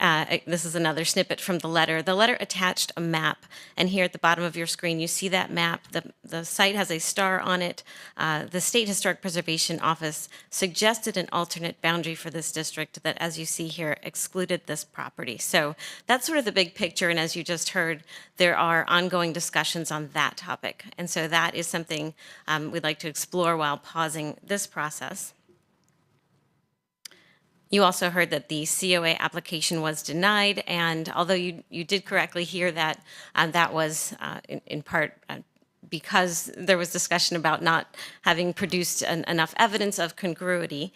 This is another snippet from the letter. The letter attached a map, and here at the bottom of your screen, you see that map. The site has a star on it. The State Historic Preservation Office suggested an alternate boundary for this district that, as you see here, excluded this property. So that's sort of the big picture, and as you just heard, there are ongoing discussions on that topic. And so that is something we'd like to explore while pausing this process. You also heard that the COA application was denied, and although you did correctly hear that, that was in part because there was discussion about not having produced enough evidence of congruity.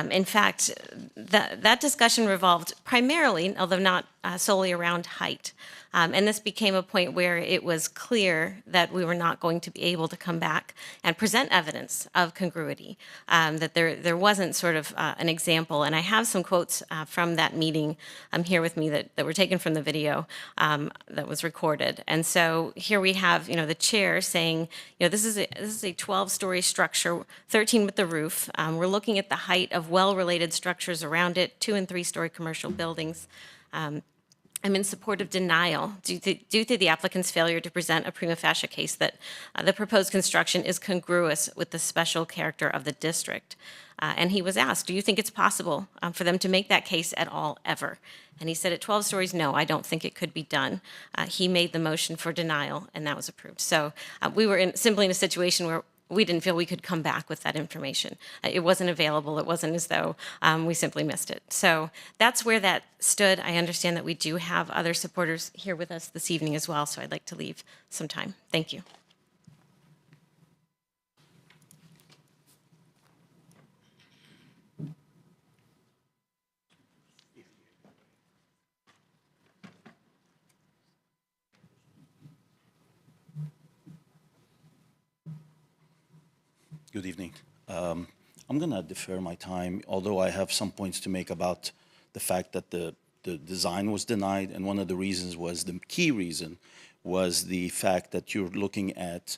In fact, that discussion revolved primarily, although not solely, around height. And this became a point where it was clear that we were not going to be able to come back and present evidence of congruity, that there wasn't sort of an example. And I have some quotes from that meeting here with me that were taken from the video that was recorded. And so here we have, the chair saying, this is a 12-story structure, 13 with the roof. We're looking at the height of well-related structures around it, 2- and 3-story commercial buildings. I'm in support of denial due to the applicant's failure to present a prima facie case that the proposed construction is congruous with the special character of the district. And he was asked, do you think it's possible for them to make that case at all, ever? And he said at 12 stories, no, I don't think it could be done. He made the motion for denial, and that was approved. So we were simply in a situation where we didn't feel we could come back with that information. It wasn't available. It wasn't as though we simply missed it. So that's where that stood. I understand that we do have other supporters here with us this evening as well, so I'd like to leave some time. Thank you. Good evening. I'm going to defer my time, although I have some points to make about the fact that the design was denied, and one of the reasons was, the key reason was the fact that you're looking at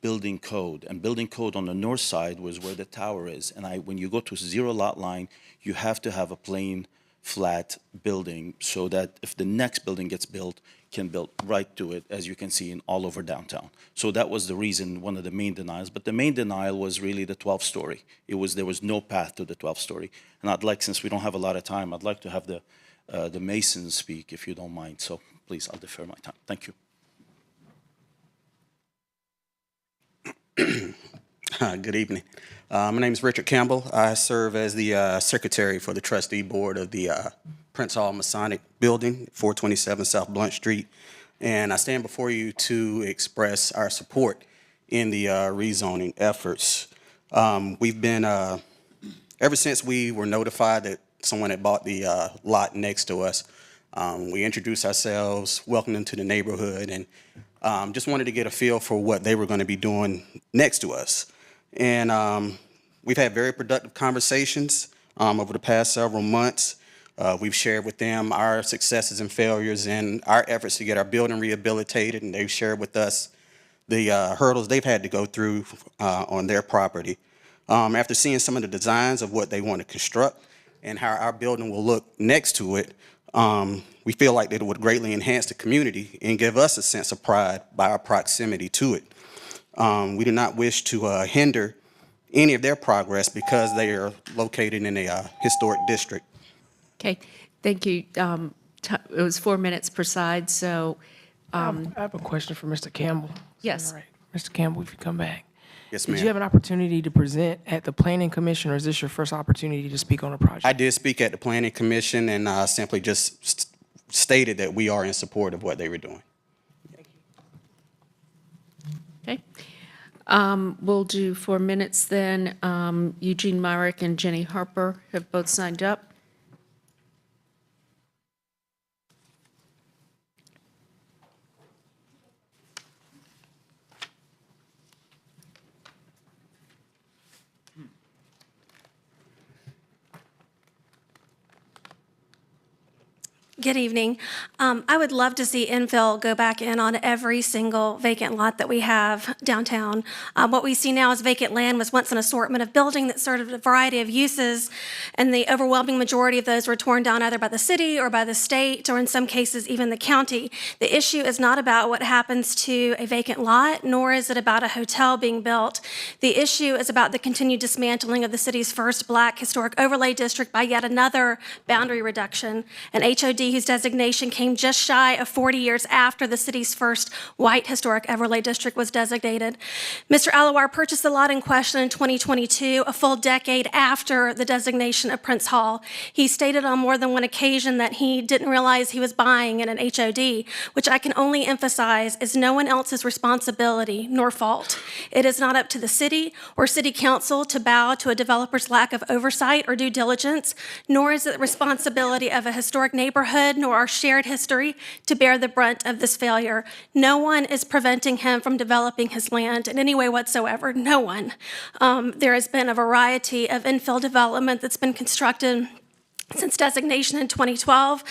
building code, and building code on the north side was where the tower is, and when you go to zero lot line, you have to have a plain, flat building so that if the next building gets built, can build right to it, as you can see in all over downtown. So that was the reason, one of the main denials. But the main denial was really the 12-story. There was no path to the 12-story. And I'd like, since we don't have a lot of time, I'd like to have the masons speak, if you don't mind. So please, I'll defer my time. Thank you. Good evening. My name is Richard Campbell. I serve as the secretary for the trustee board of the Prince Hall Masonic Building, 427 South Blunt Street. And I stand before you to express our support in the rezoning efforts. We've been, ever since we were notified that someone had bought the lot next to us, we introduced ourselves, welcomed them to the neighborhood, and just wanted to get a feel for what they were going to be doing next to us. And we've had very productive conversations over the past several months. We've shared with them our successes and failures and our efforts to get our building rehabilitated, and they've shared with us the hurdles they've had to go through on their property. After seeing some of the designs of what they want to construct and how our building will look next to it, we feel like that it would greatly enhance the community and give us a sense of pride by our proximity to it. We do not wish to hinder any of their progress because they are located in a historic district. Okay, thank you. It was 4 minutes per side, so. I have a question for Mr. Campbell. Yes. All right. Mr. Campbell, if you come back. Yes, ma'am. Did you have an opportunity to present at the Planning Commission, or is this your first opportunity to speak on a project? I did speak at the Planning Commission and simply just stated that we are in support of what they were doing. Okay. We'll do 4 minutes then. Eugene Myrick and Jenny Harper have both signed up. Good evening. I would love to see infill go back in on every single vacant lot that we have downtown. What we see now as vacant land was once an assortment of building that served a variety of uses, and the overwhelming majority of those were torn down either by the city or by the state, or in some cases even the county. The issue is not about what happens to a vacant lot, nor is it about a hotel being built. The issue is about the continued dismantling of the city's first Black historic overlay district by yet another boundary reduction, an HOD whose designation came just shy of 40 years after the city's first white historic overlay district was designated. Mr. Alawar purchased the lot in question in 2022, a full decade after the designation of Prince Hall. He stated on more than one occasion that he didn't realize he was buying in an HOD, which I can only emphasize is no one else's responsibility nor fault. It is not up to the city or city council to bow to a developer's lack of oversight or due diligence, nor is it the responsibility of a historic neighborhood nor our shared history to bear the brunt of this failure. No one is preventing him from developing his land in any way whatsoever. No one. There has been a variety of infill development that's been constructed since designation in 2012,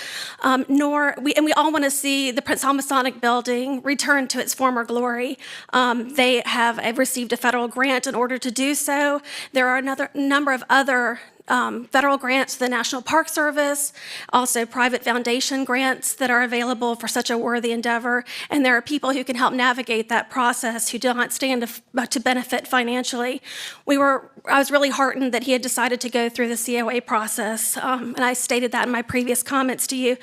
we all want to see the Prince Hall Masonic Building return to its former glory. They have received a federal grant in order to do so. There are another number of other federal grants to the National Park Service, also private foundation grants that are available for such a worthy endeavor, and there are people who can help navigate that process who do not stand to benefit financially. I was really heartened that he had decided to go through the COA process, and I stated that in my previous comments to you,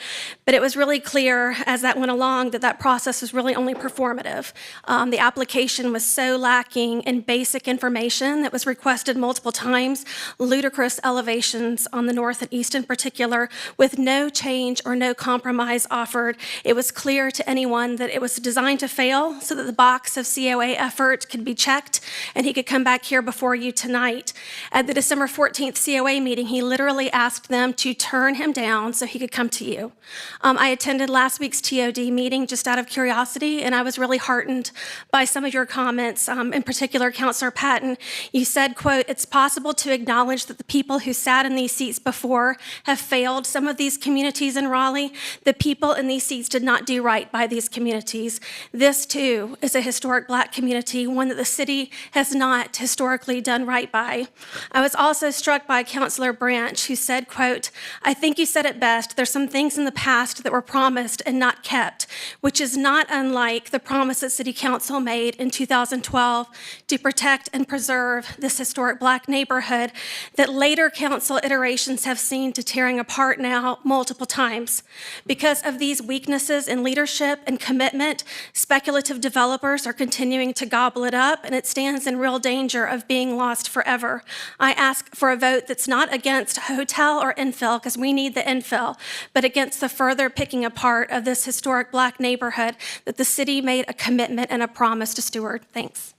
but it was really clear as that went along that that process was really only performative. The application was so lacking in basic information that was requested multiple times, ludicrous elevations on the north and east in particular, with no change or no compromise offered. It was clear to anyone that it was designed to fail so that the box of COA effort could be checked and he could come back here before you tonight. At the December 14th COA meeting, he literally asked them to turn him down so he could come to you. I attended last week's TOD meeting just out of curiosity, and I was really heartened by some of your comments. In particular, Councilor Patton, you said, quote, "It's possible to acknowledge that the people who sat in these seats before have failed some of these communities in Raleigh. The people in these seats did not do right by these communities. This, too, is a historic Black community, one that the city has not historically done right by." I was also struck by Councilor Branch, who said, quote, "I think you said it best. There's some things in the past that were promised and not kept," which is not unlike the promise that City Council made in 2012 to protect and preserve this historic Black neighborhood that later council iterations have seen to tearing apart now multiple times. Because of these weaknesses in leadership and commitment, speculative developers are continuing to gobble it up, and it stands in real danger of being lost forever. I ask for a vote that's not against hotel or infill, because we need the infill, but against the further picking apart of this historic Black neighborhood that the city made a commitment and a promise to steward. Thanks.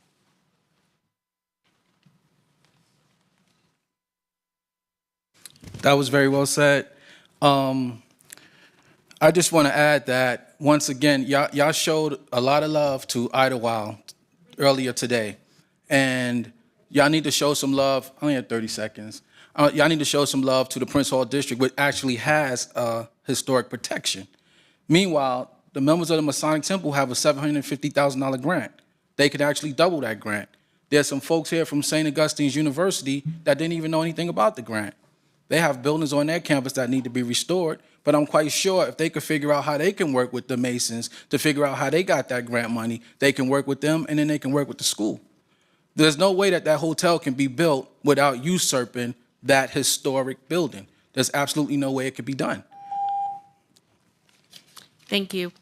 That was very well said. I just want to add that, once again, y'all showed a lot of love to Idlewild earlier today. And y'all need to show some love. I only have 30 seconds. Y'all need to show some love to the Prince Hall District, which actually has historic protection. Meanwhile, the members of the Masonic Temple have a $750,000 grant. They could actually double that grant. There's some folks here from St. Augustine's University that didn't even know anything about the grant. They have buildings on their campus that need to be restored, but I'm quite sure if they could figure out how they can work with the Masons to figure out how they got that grant money, they can work with them, and then they can work with the school. There's no way that that hotel can be built without usurping that historic building. There's absolutely no way it could be done. Thank you.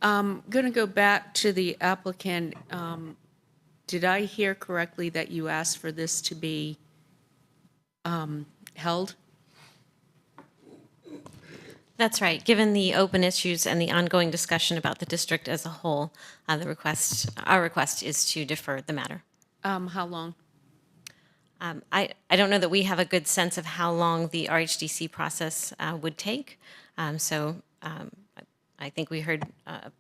I'm going to go back to the applicant. Did I hear correctly that you asked for this to be held? That's right. Given the open issues and the ongoing discussion about the district as a whole, our request is to defer the matter. How long? I don't know that we have a good sense of how long the RHDC process would take. I think we heard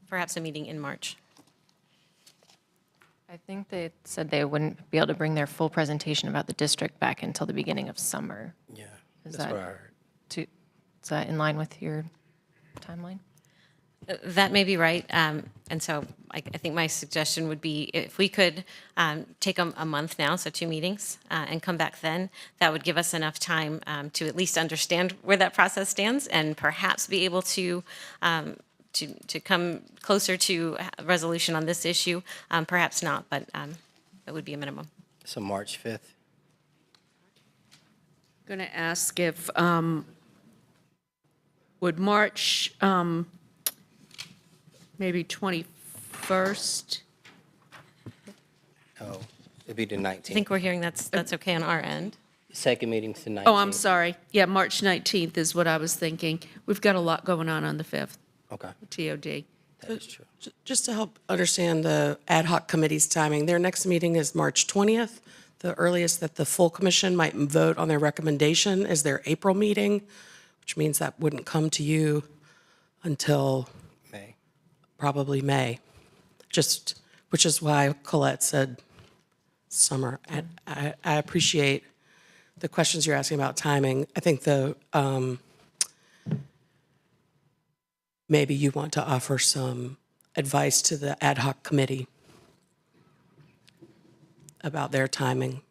perhaps a meeting in March. I think they said they wouldn't be able to bring their full presentation about the district back until the beginning of summer. Yeah, Is that's that what I heard. Is that in line with your timeline? That may be right. And so I think my suggestion would be if we could take a month now, so 2 meetings, and come back then, that would give us enough time to at least understand where that process stands and perhaps be able to come closer to a resolution on this issue. Perhaps not, but that would be a minimum. So March 5th. Going to ask if would March maybe 21st? Oh, it'd be the 19th. I think we're hearing that's okay on our end. Second meeting's the 19th. Oh, I'm sorry. Yeah, March 19th is what I was thinking. We've got a lot going on the 5th. Okay. TOD. That is true. Just to help understand the ad hoc committee's timing, their next meeting is March 20th. The earliest that the full commission might vote on their recommendation is their April meeting, which means that wouldn't come to you until May. Probably May. Which is why Colette said summer. I appreciate the questions you're asking about timing. I think maybe you want to offer some advice to the ad hoc committee about their timing,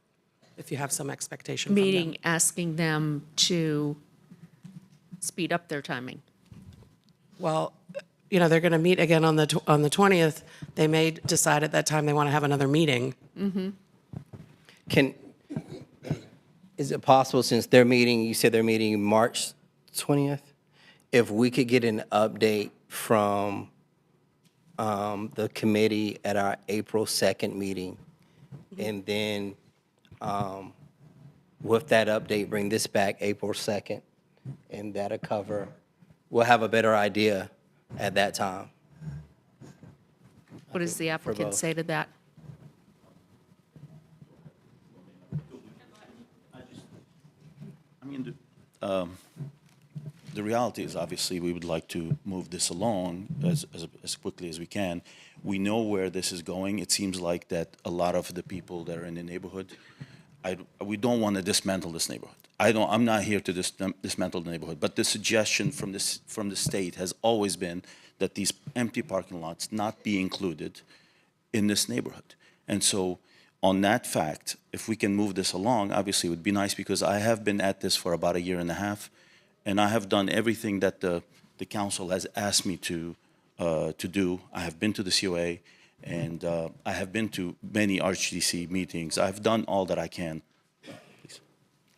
if you have some expectation from them. Meeting, asking them to speed up their timing. Well, they're going to meet again on the 20th. They may decide at that time they want to have another meeting. Mm-hmm. Is it possible, since they're meeting, you said they're meeting March 20th, if we could get an update from the committee at our April 2nd meeting, and then with that update, bring this back April 2nd, and that'll cover, we'll have a better idea at that time. What does the applicant both. say to that? I mean, the reality is obviously we would like to move this along as quickly as we can. We know where this is going. It seems like that a lot of the people that are in the neighborhood, we don't want to dismantle this neighborhood. I'm not here to dismantle the neighborhood, but the suggestion from the state has always been that these empty parking lots not be included in this neighborhood. And so on that fact, if we can move this along, obviously it would be nice, because I have been at this for about a year and a half, and I have done everything that the council has asked me to do. I have been to the COA, and I have been to many RHDC meetings. I've done all that I can.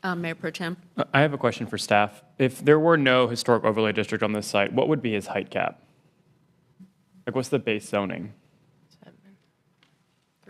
Mayor Pro Tem? I have a question for staff. If there were no historic overlay district on this site, what would be his height cap? Like, what's the base zoning?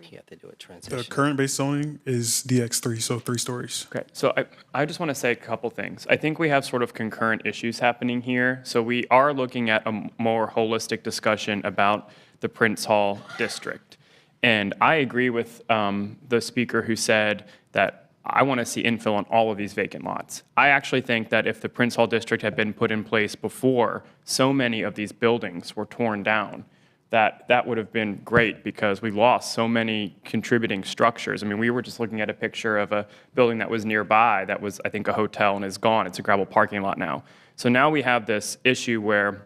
You have to do a The transition. current base zoning is DX3, so 3 stories. Okay, so I just want to say a couple things. I think we have sort of concurrent issues happening here. So we are looking at a more holistic discussion about the Prince Hall district. And I agree with the speaker who said that I want to see infill on all of these vacant lots. I actually think that if the Prince Hall district had been put in place before so many of these buildings were torn down, that would have been great, because we lost so many contributing structures. I mean, we were just looking at a picture of a building that was nearby that was, I think, a hotel and is gone. It's a gravel parking lot now. So now we have this issue where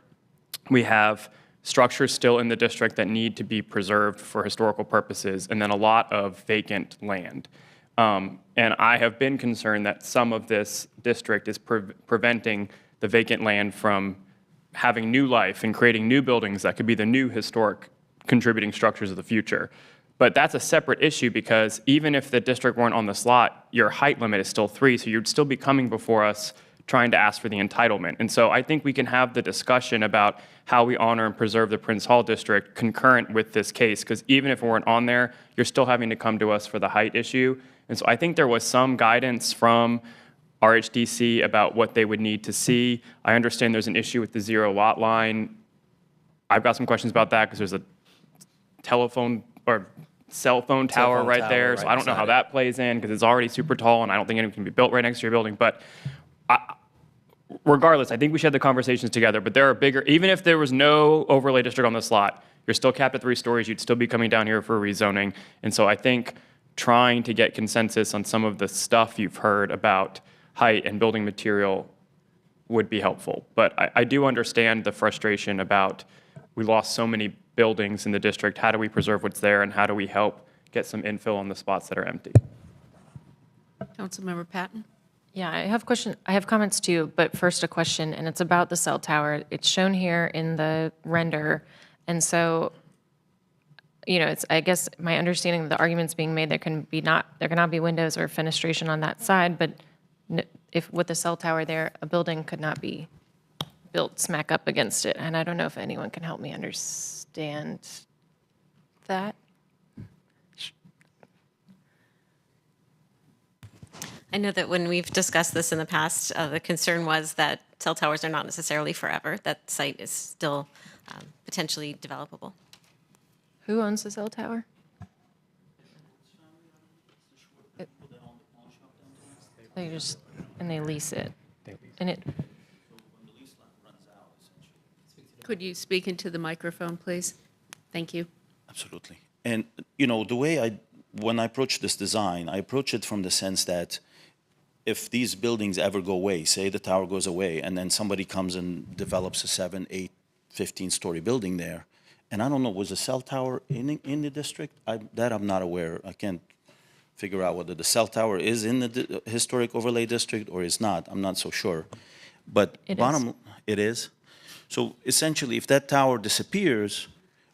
we have structures still in the district that need to be preserved for historical purposes, and then a lot of vacant land. And I have been concerned that some of this district is preventing the vacant land from having new life and creating new buildings that could be the new historic contributing structures of the future. But that's a separate issue, because even if the district weren't on the slot, your height limit is still 3, so you'd still be coming before us trying to ask for the entitlement. And so I think we can have the discussion about how we honor and preserve the Prince Hall district concurrent with this case, because even if it weren't on there, you're still having to come to us for the height issue. And so I think there was some guidance from RHDC about what they would need to see. I understand there's an issue with the 0 lot line. I've got some questions about that, because there's a telephone or cell phone tower right there. So I don't know how that plays in, because it's already super tall, and I don't think anything can be built right next to your building. But regardless, I think we should have the conversations together. But there are bigger, even if there was no overlay district on the slot, you're still capped at 3 stories. You'd still be coming down here for rezoning. And so I think trying to get consensus on some of the stuff you've heard about height and building material would be helpful. But I do understand the frustration about, we lost so many buildings in the district. How do we preserve what's there, and how do we help get some infill on the spots that are empty? Councilmember Patton? Yeah, I have comments too, but first a question, and it's about the cell tower. It's shown here in the render, and so, you know, I guess my understanding of the arguments being made, there cannot be windows or fenestration on that side, but if with the cell tower there, a building could not be built smack up against it. And I don't know if anyone can help me understand that. I know that when we've discussed this in the past, the concern was that cell towers are not necessarily forever. That site is still potentially developable. Who owns the cell tower? They lease it. And it. Could you speak into the microphone, please? Thank you. Absolutely. And, you know, the way when I approach this design, I approach it from the sense that if these buildings ever go away, say the tower goes away, and then somebody comes and develops a 7, 8, 15-story building there, and I don't know, was a cell tower in the district? That I'm not aware. I can't figure out whether the cell tower is in the historic overlay district or is not. I'm not so sure. But it is. So essentially, if that tower disappears,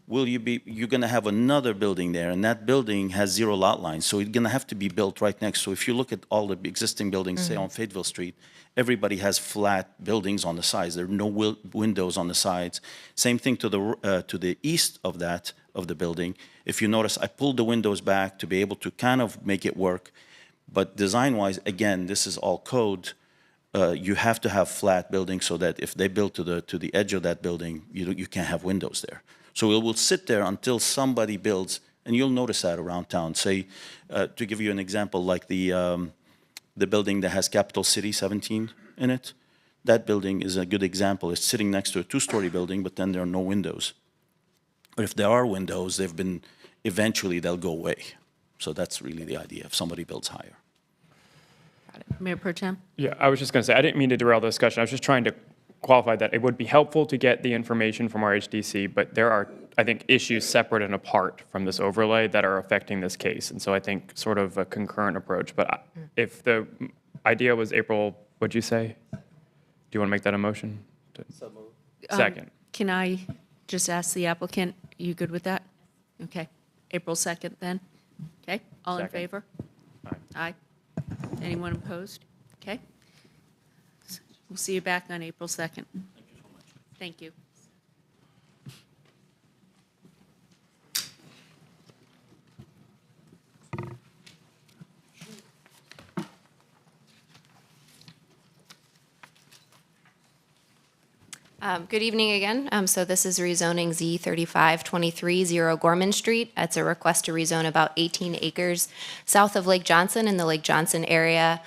you're going to have another building there, and that building has 0 lot lines, so it's going to have to be built right next. So if you look at all the existing buildings, say on Fayetteville Street, everybody has flat buildings on the sides. There are no windows on the sides. Same thing to the east of the building. If you notice, I pulled the windows back to be able to kind of make it work, But design-wise, again, this is all code. You have to have flat buildings so that if they build to the edge of that building, you can't have windows there. So it will sit there until somebody builds, and you'll notice that around town. Say, to give you an example, like the building that has Capital City 17 in it, that building is a good example. It's sitting next to a two-story building, but then there are no windows. Or if there are windows, eventually they'll go away. So that's really the idea, if somebody builds higher. Mayor Pro Tem? Yeah, I was just going to say, I didn't mean to derail the discussion. I was just trying to qualify that it would be helpful to get the information from our HDC, but there are, I think, issues separate and apart from this overlay that are affecting this case. And so I think sort of a concurrent approach. But if the idea was April, what'd you say? Do you want to make that a motion? Second. Can I just ask the applicant, you good with that? Okay. April 2nd then? Okay. All in Second. favor? Aye. Anyone opposed? Okay. We'll see you back on April 2nd. Thank you so much. Thank you. Good evening again. So this is rezoning Z3523 0 Gorman Street. It's a request to rezone about 18 acres south of Lake Johnson in the Lake Johnson area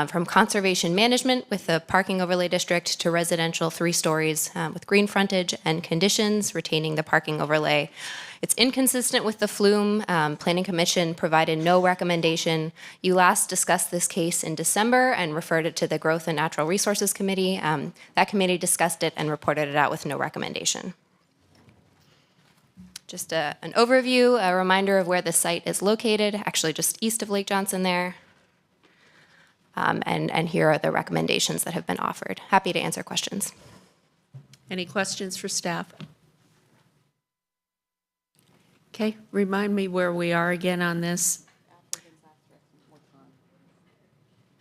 from conservation management with the parking overlay district to residential 3 stories with green frontage and conditions retaining the parking overlay. It's inconsistent with the Flume. Planning Commission provided no recommendation. You last discussed this case in December and referred it to the Growth and Natural Resources Committee. That committee discussed it and reported it out with no recommendation. Just an overview, a reminder of where the site is located, actually just east of Lake Johnson there. And here are the recommendations that have been offered. Happy to answer questions. Any questions for staff? Okay, remind me where we are again on this.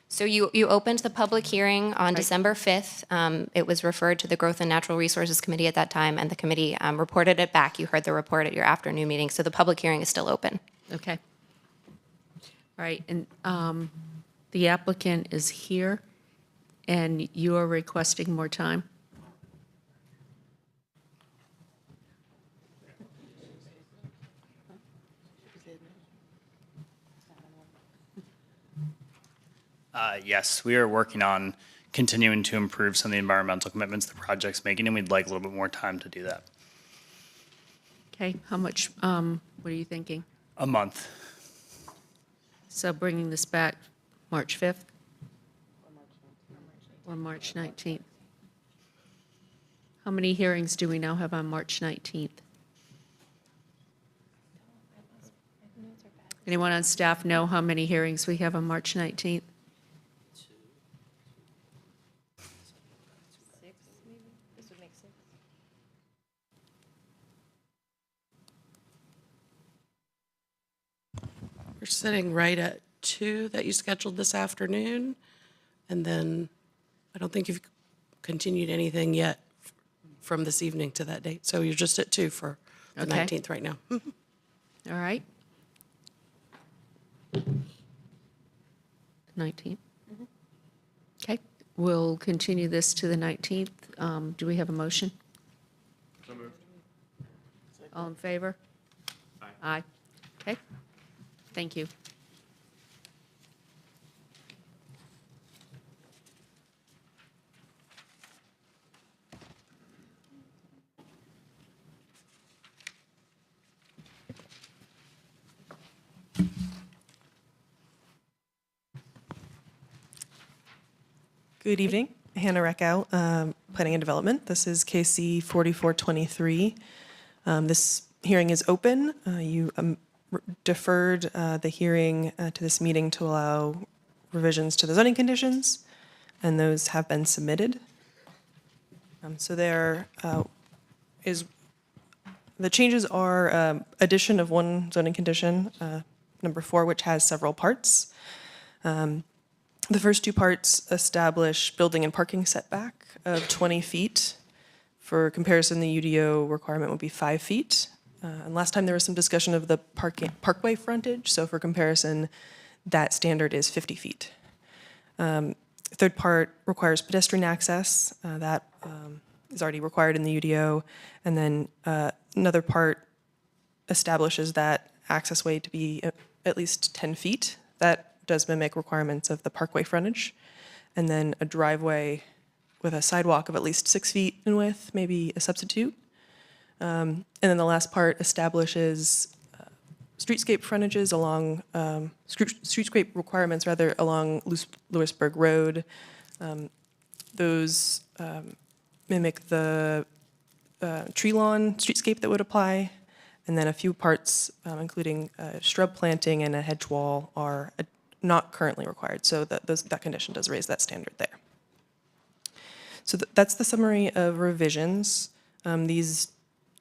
So you opened the public hearing on December 5th. It was referred to the Growth and Natural Resources Committee at that time, and the committee reported it back. You heard the report at your afternoon meeting, so the public hearing is still open. Okay. All right, and the applicant is here, and you are requesting more time? Yes, we are working on continuing to improve some of the environmental commitments the project's making, and we'd like a little bit more time to do that. Okay, how much, what are you thinking? A month. So bringing this back March 5th? Or March 19th? How many hearings do we now have on March 19th? Anyone on staff know how many hearings we have on March 19th? We're sitting right at 2 that you scheduled this afternoon, and then I don't think you've continued anything yet from this evening to that date. So you're just at 2 for the Okay. 19th right now. All right. 19th? Okay, we'll continue this to the 19th. Do we have a motion? So moved. All in favor? Aye. Okay, thank you. Good evening. Hannah Reckow, Planning and Development. This is KC 4423. This hearing is open. You deferred the hearing to this meeting to allow revisions to the zoning conditions, and those have been submitted. So there is, the changes are addition of one zoning condition, number 4, which has several parts. The first 2 parts establish building and parking setback of 20 feet. For comparison, the UDO requirement would be 5 feet. And last time there was some discussion of the parkway frontage. So for comparison, that standard is 50 feet. Third part requires pedestrian access. That is already required in the UDO. And then another part establishes that access way to be at least 10 feet. That does mimic requirements of the parkway frontage. And then a driveway with a sidewalk of at least 6 feet in width, maybe a substitute. And then the last part establishes streetscape frontages along, streetscape requirements rather, along Lewisburg Road. Those mimic the tree lawn streetscape that would apply. And then a few parts, including shrub planting and a hedge wall, are not currently required. So that condition does raise that standard there. So that's the summary of revisions. These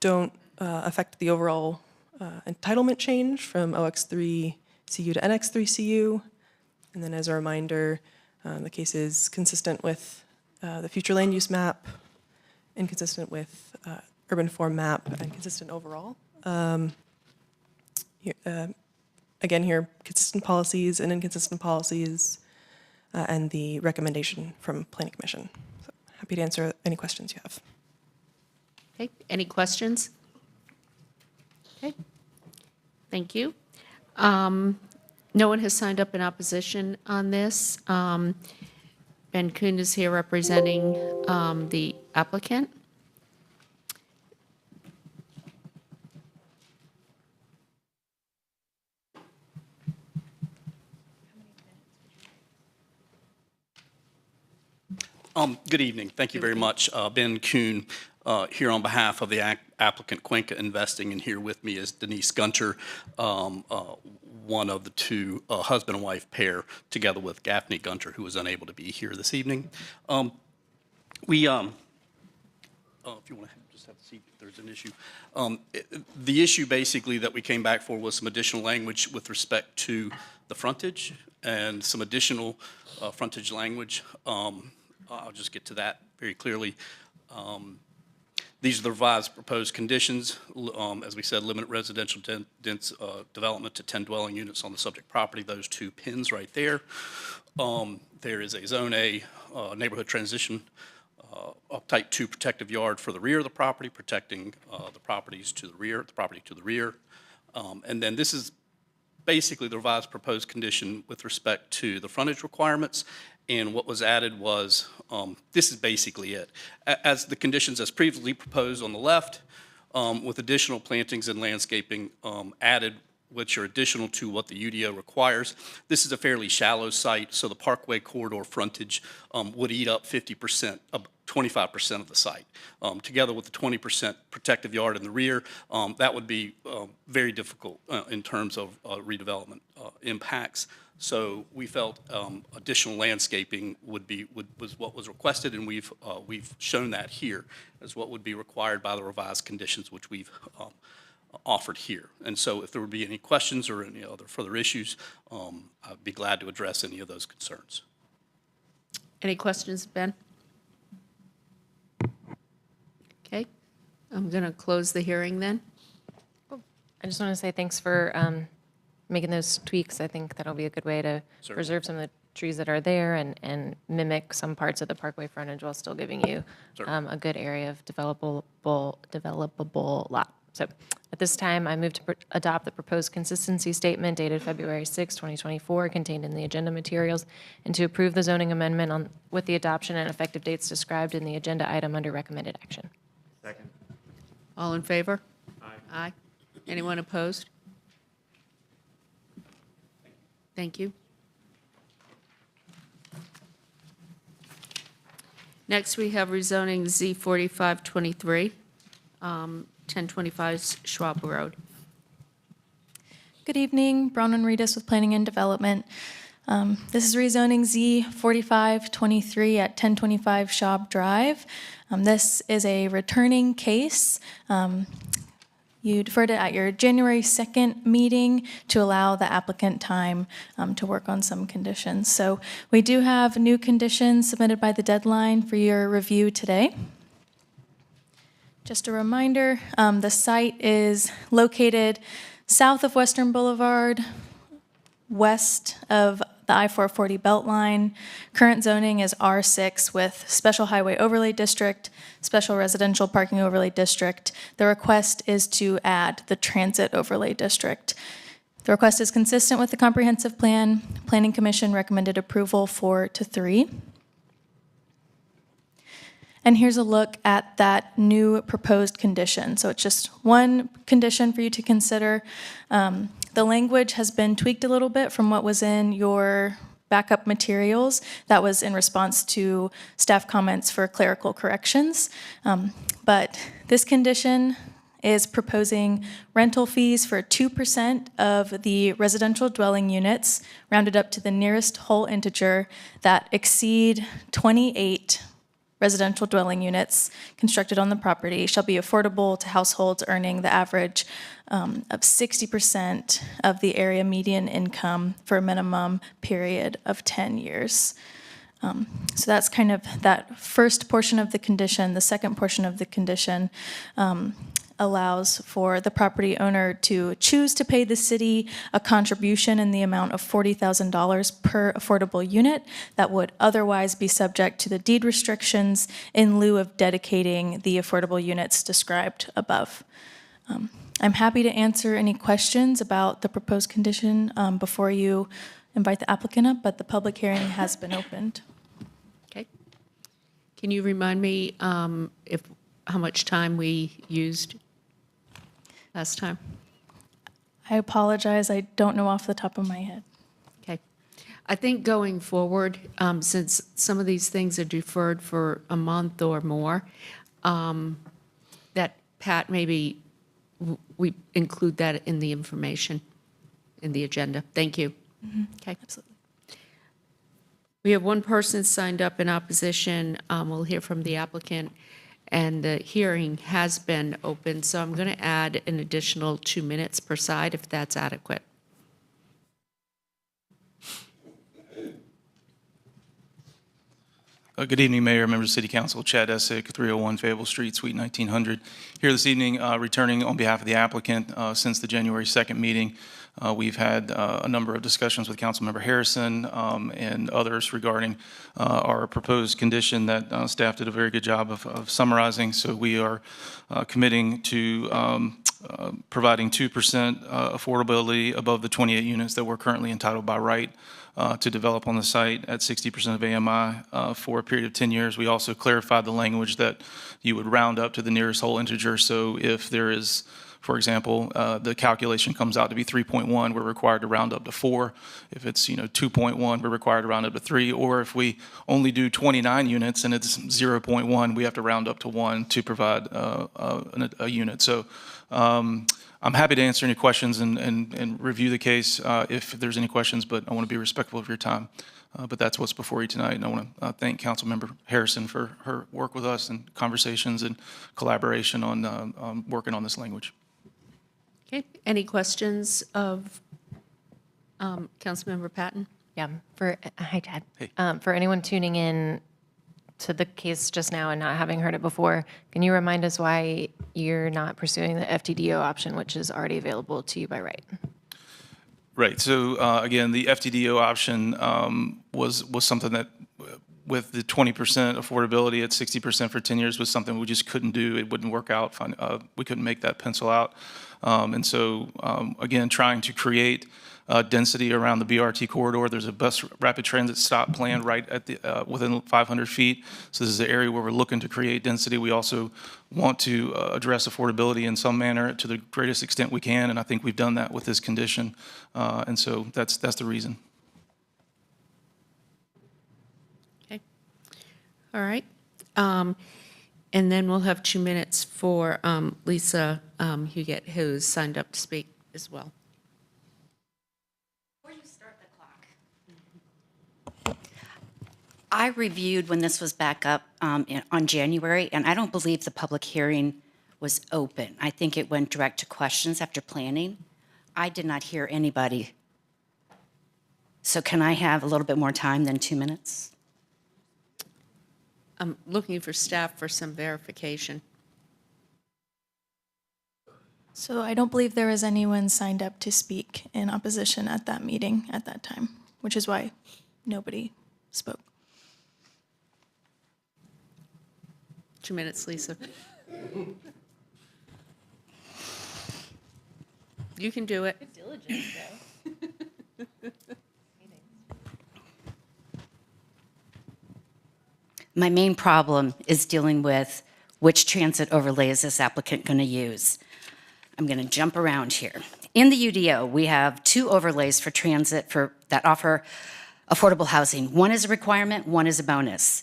don't affect the overall entitlement change from OX3 CU to NX3 CU. And then as a reminder, the case is consistent with the future land use map, inconsistent with urban form map, and consistent overall. Again here, consistent policies and inconsistent policies, and the recommendation from Planning Commission. So happy to answer any questions you have. Okay, any questions? Okay, thank you. No one has signed up in opposition on this. Ben Kuhn is here representing the applicant. Good evening. Thank you very much. Ben Kuhn, here on behalf of the applicant Cuenca Investing, and here with me is Denise Gunter, one of the two husband and wife pair, together with Gaffney Gunter, who was unable to be here this evening. If you want to just have a seat if there's an issue. The issue basically that we came back for was some additional language with respect to the frontage and some additional frontage language. I'll just get to that very clearly. These are the revised proposed conditions. As we said, limit residential dense development to 10 dwelling units on the subject property, those two pins right there. There is a Zone A neighborhood transition type 2 protective yard for the rear of the property, protecting the properties to the rear, the property to the rear. And then this is basically the revised proposed condition with respect to the frontage requirements. And what was added was, this is basically it. As the conditions as previously proposed on the left, with additional plantings and landscaping added, which are additional to what the UDO requires. This is a fairly shallow site, so the Parkway corridor frontage would eat up 50%, 25% of the site. Together with the 20% protective yard in the rear, that would be very difficult in terms of redevelopment impacts. So we felt additional landscaping was what was requested, and we've shown that here as what would be required by the revised conditions, which we've offered here. And so if there would be any questions or any other further issues, I'd be glad to address any of those concerns. Any questions, Ben? Okay, I'm going to close the hearing then. I just want to say thanks for making those tweaks. I think that'll be a good way to preserve some of the trees that are there and mimic some parts of the Parkway frontage while still giving you a good area of developable lot. So at this time, I move to adopt the proposed consistency statement dated February 6, 2024, contained in the agenda materials, and to approve the zoning amendment with the adoption and effective dates described in the agenda item under recommended action. Second. All in favor? Aye. Aye. Anyone opposed? Thank you. Next, we have rezoning Z4523, 1025 Schwab Road. Good evening, Bronwyn Reedus with Planning and Development. This is rezoning Z4523 at 1025 Schwab Drive. This is a returning case. You deferred it at your January 2nd meeting to allow the applicant time to work on some conditions. So we do have new conditions submitted by the deadline for your review today. Just a reminder, the site is located south of Western Boulevard, west of the I-440 Beltline. Current zoning is R6 with Special Highway Overlay District, Special Residential Parking Overlay District. The request is to add the Transit Overlay District. The request is consistent with the comprehensive plan. Planning Commission recommended approval 4-3. And here's a look at that new proposed condition. So it's just one condition for you to consider. The language has been tweaked a little bit from what was in your backup materials. That was in response to staff comments for clerical corrections. But this condition is proposing rental fees for 2% of the residential dwelling units, rounded up to the nearest whole integer, that exceed 28 residential dwelling units constructed on the property shall be affordable to households earning the average of 60% of the area median income for a minimum period of 10 years. So that's kind of that first portion of the condition. The second portion of the condition allows for the property owner to choose to pay the city a contribution in the amount of $40,000 per affordable unit that would otherwise be subject to the deed restrictions in lieu of dedicating the affordable units described above. I'm happy to answer any questions about the proposed condition before you invite the applicant up, but the public hearing has been opened. Okay. Can you remind me how much time we used last time? I apologize, I don't know off the top of my head. Okay. I think going forward, since some of these things are deferred for a month or more, that Pat, maybe we include that in the information, in the agenda. Thank you. Okay. Absolutely. We have one person signed up in opposition. We'll hear from the applicant. And the hearing has been open, so I'm going to add an additional 2 minutes per side, if that's adequate. Good evening, Mayor, members of City Council. Chad Essick, 301 Fayetteville Street, Suite 1900. Here this evening, returning on behalf of the applicant. Since the January 2nd meeting, we've had a number of discussions with Councilmember Harrison and others regarding our proposed condition that staff did a very good job of summarizing. So we are committing to providing 2% affordability above the 28 units that we're currently entitled by right to develop on the site at 60% of AMI for a period of 10 years. We also clarified the language that you would round up to the nearest whole integer. So if there is, for example, the calculation comes out to be 3.1, we're required to round up to 4. If it's 2.1, we're required to round up to 3. Or if we only do 29 units and it's 0.1, we have to round up to 1 to provide a unit. So I'm happy to answer any questions and review the case if there's any questions, but I want to be respectful of your time. But that's what's before you tonight, and I want to thank Councilmember Harrison for her work with us and conversations and collaboration on working on this language. Okay. Any questions of Councilmember Patton? Yeah. Hi, Chad. Hey. For anyone tuning in to the case just now and not having heard it before, can you remind us why you're not pursuing the FTDO option, which is already available to you by right? Right. So again, the FTDO option was something that, with the 20% affordability at 60% for 10 years, was something we just couldn't do. It wouldn't work out. We couldn't make that pencil out. And so again, trying to create density around the BRT corridor. There's a bus rapid transit stop planned right at the within 500 feet. So this is an area where we're looking to create density. We also want to address affordability in some manner to the greatest extent we can, and I think we've done that with this condition. And so that's the reason. Okay. All right. And then we'll have 2 minutes for Lisa Huguet, who's signed up to speak as well. I reviewed when this was back up on January, and I don't believe the public hearing was open. I think it went direct to questions after planning. I did not hear anybody. So can I have a little bit more time than 2 minutes? I'm looking for staff for some verification. So I don't believe there was anyone signed up to speak in opposition at that meeting at that time, which is why nobody spoke. 2 minutes, Lisa. You can do it. My main problem is dealing with which transit overlay is this applicant going to use. I'm going to jump around here. In the UDO, we have 2 overlays for transit that offer affordable housing. One is a requirement, one is a bonus.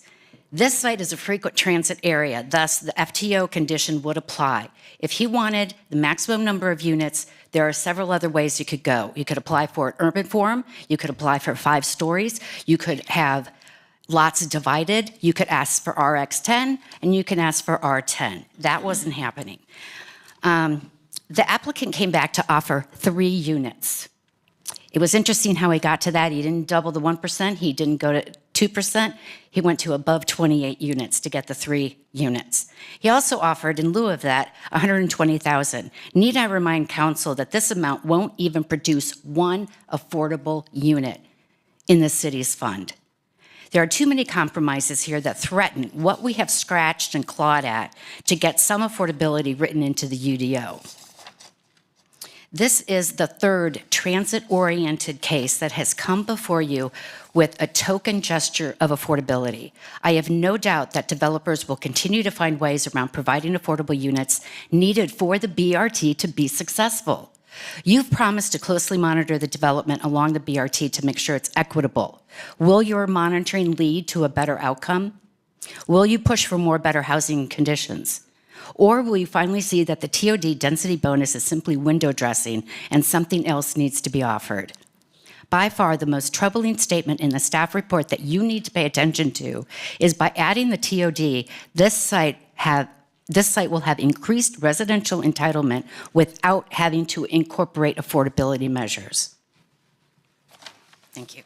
This site is a frequent transit area, thus the FTO condition would apply. If he wanted the maximum number of units, there are several other ways you could go. You could apply for an urban form, you could apply for 5 stories, you could have lots divided, you could ask for RX10, and you can ask for R10. That wasn't happening. The applicant came back to offer 3 units. It was interesting how he got to that. He didn't double the 1%, he didn't go to 2%, he went to above 28 units to get the 3 units. He also offered, in lieu of that, $120,000. Need I remind council that this amount won't even produce 1 affordable unit in the city's fund. There are too many compromises here that threaten what we have scratched and clawed at to get some affordability written into the UDO. This is the 3rd transit-oriented case that has come before you with a token gesture of affordability. I have no doubt that developers will continue to find ways around providing affordable units needed for the BRT to be successful. You've promised to closely monitor the development along the BRT to make sure it's equitable. Will your monitoring lead to a better outcome? Will you push for more better housing conditions? Or will you finally see that the TOD density bonus is simply window dressing and something else needs to be offered? By far, the most troubling statement in the staff report that you need to pay attention to is by adding the TOD, this site will have increased residential entitlement without having to incorporate affordability measures. Thank you.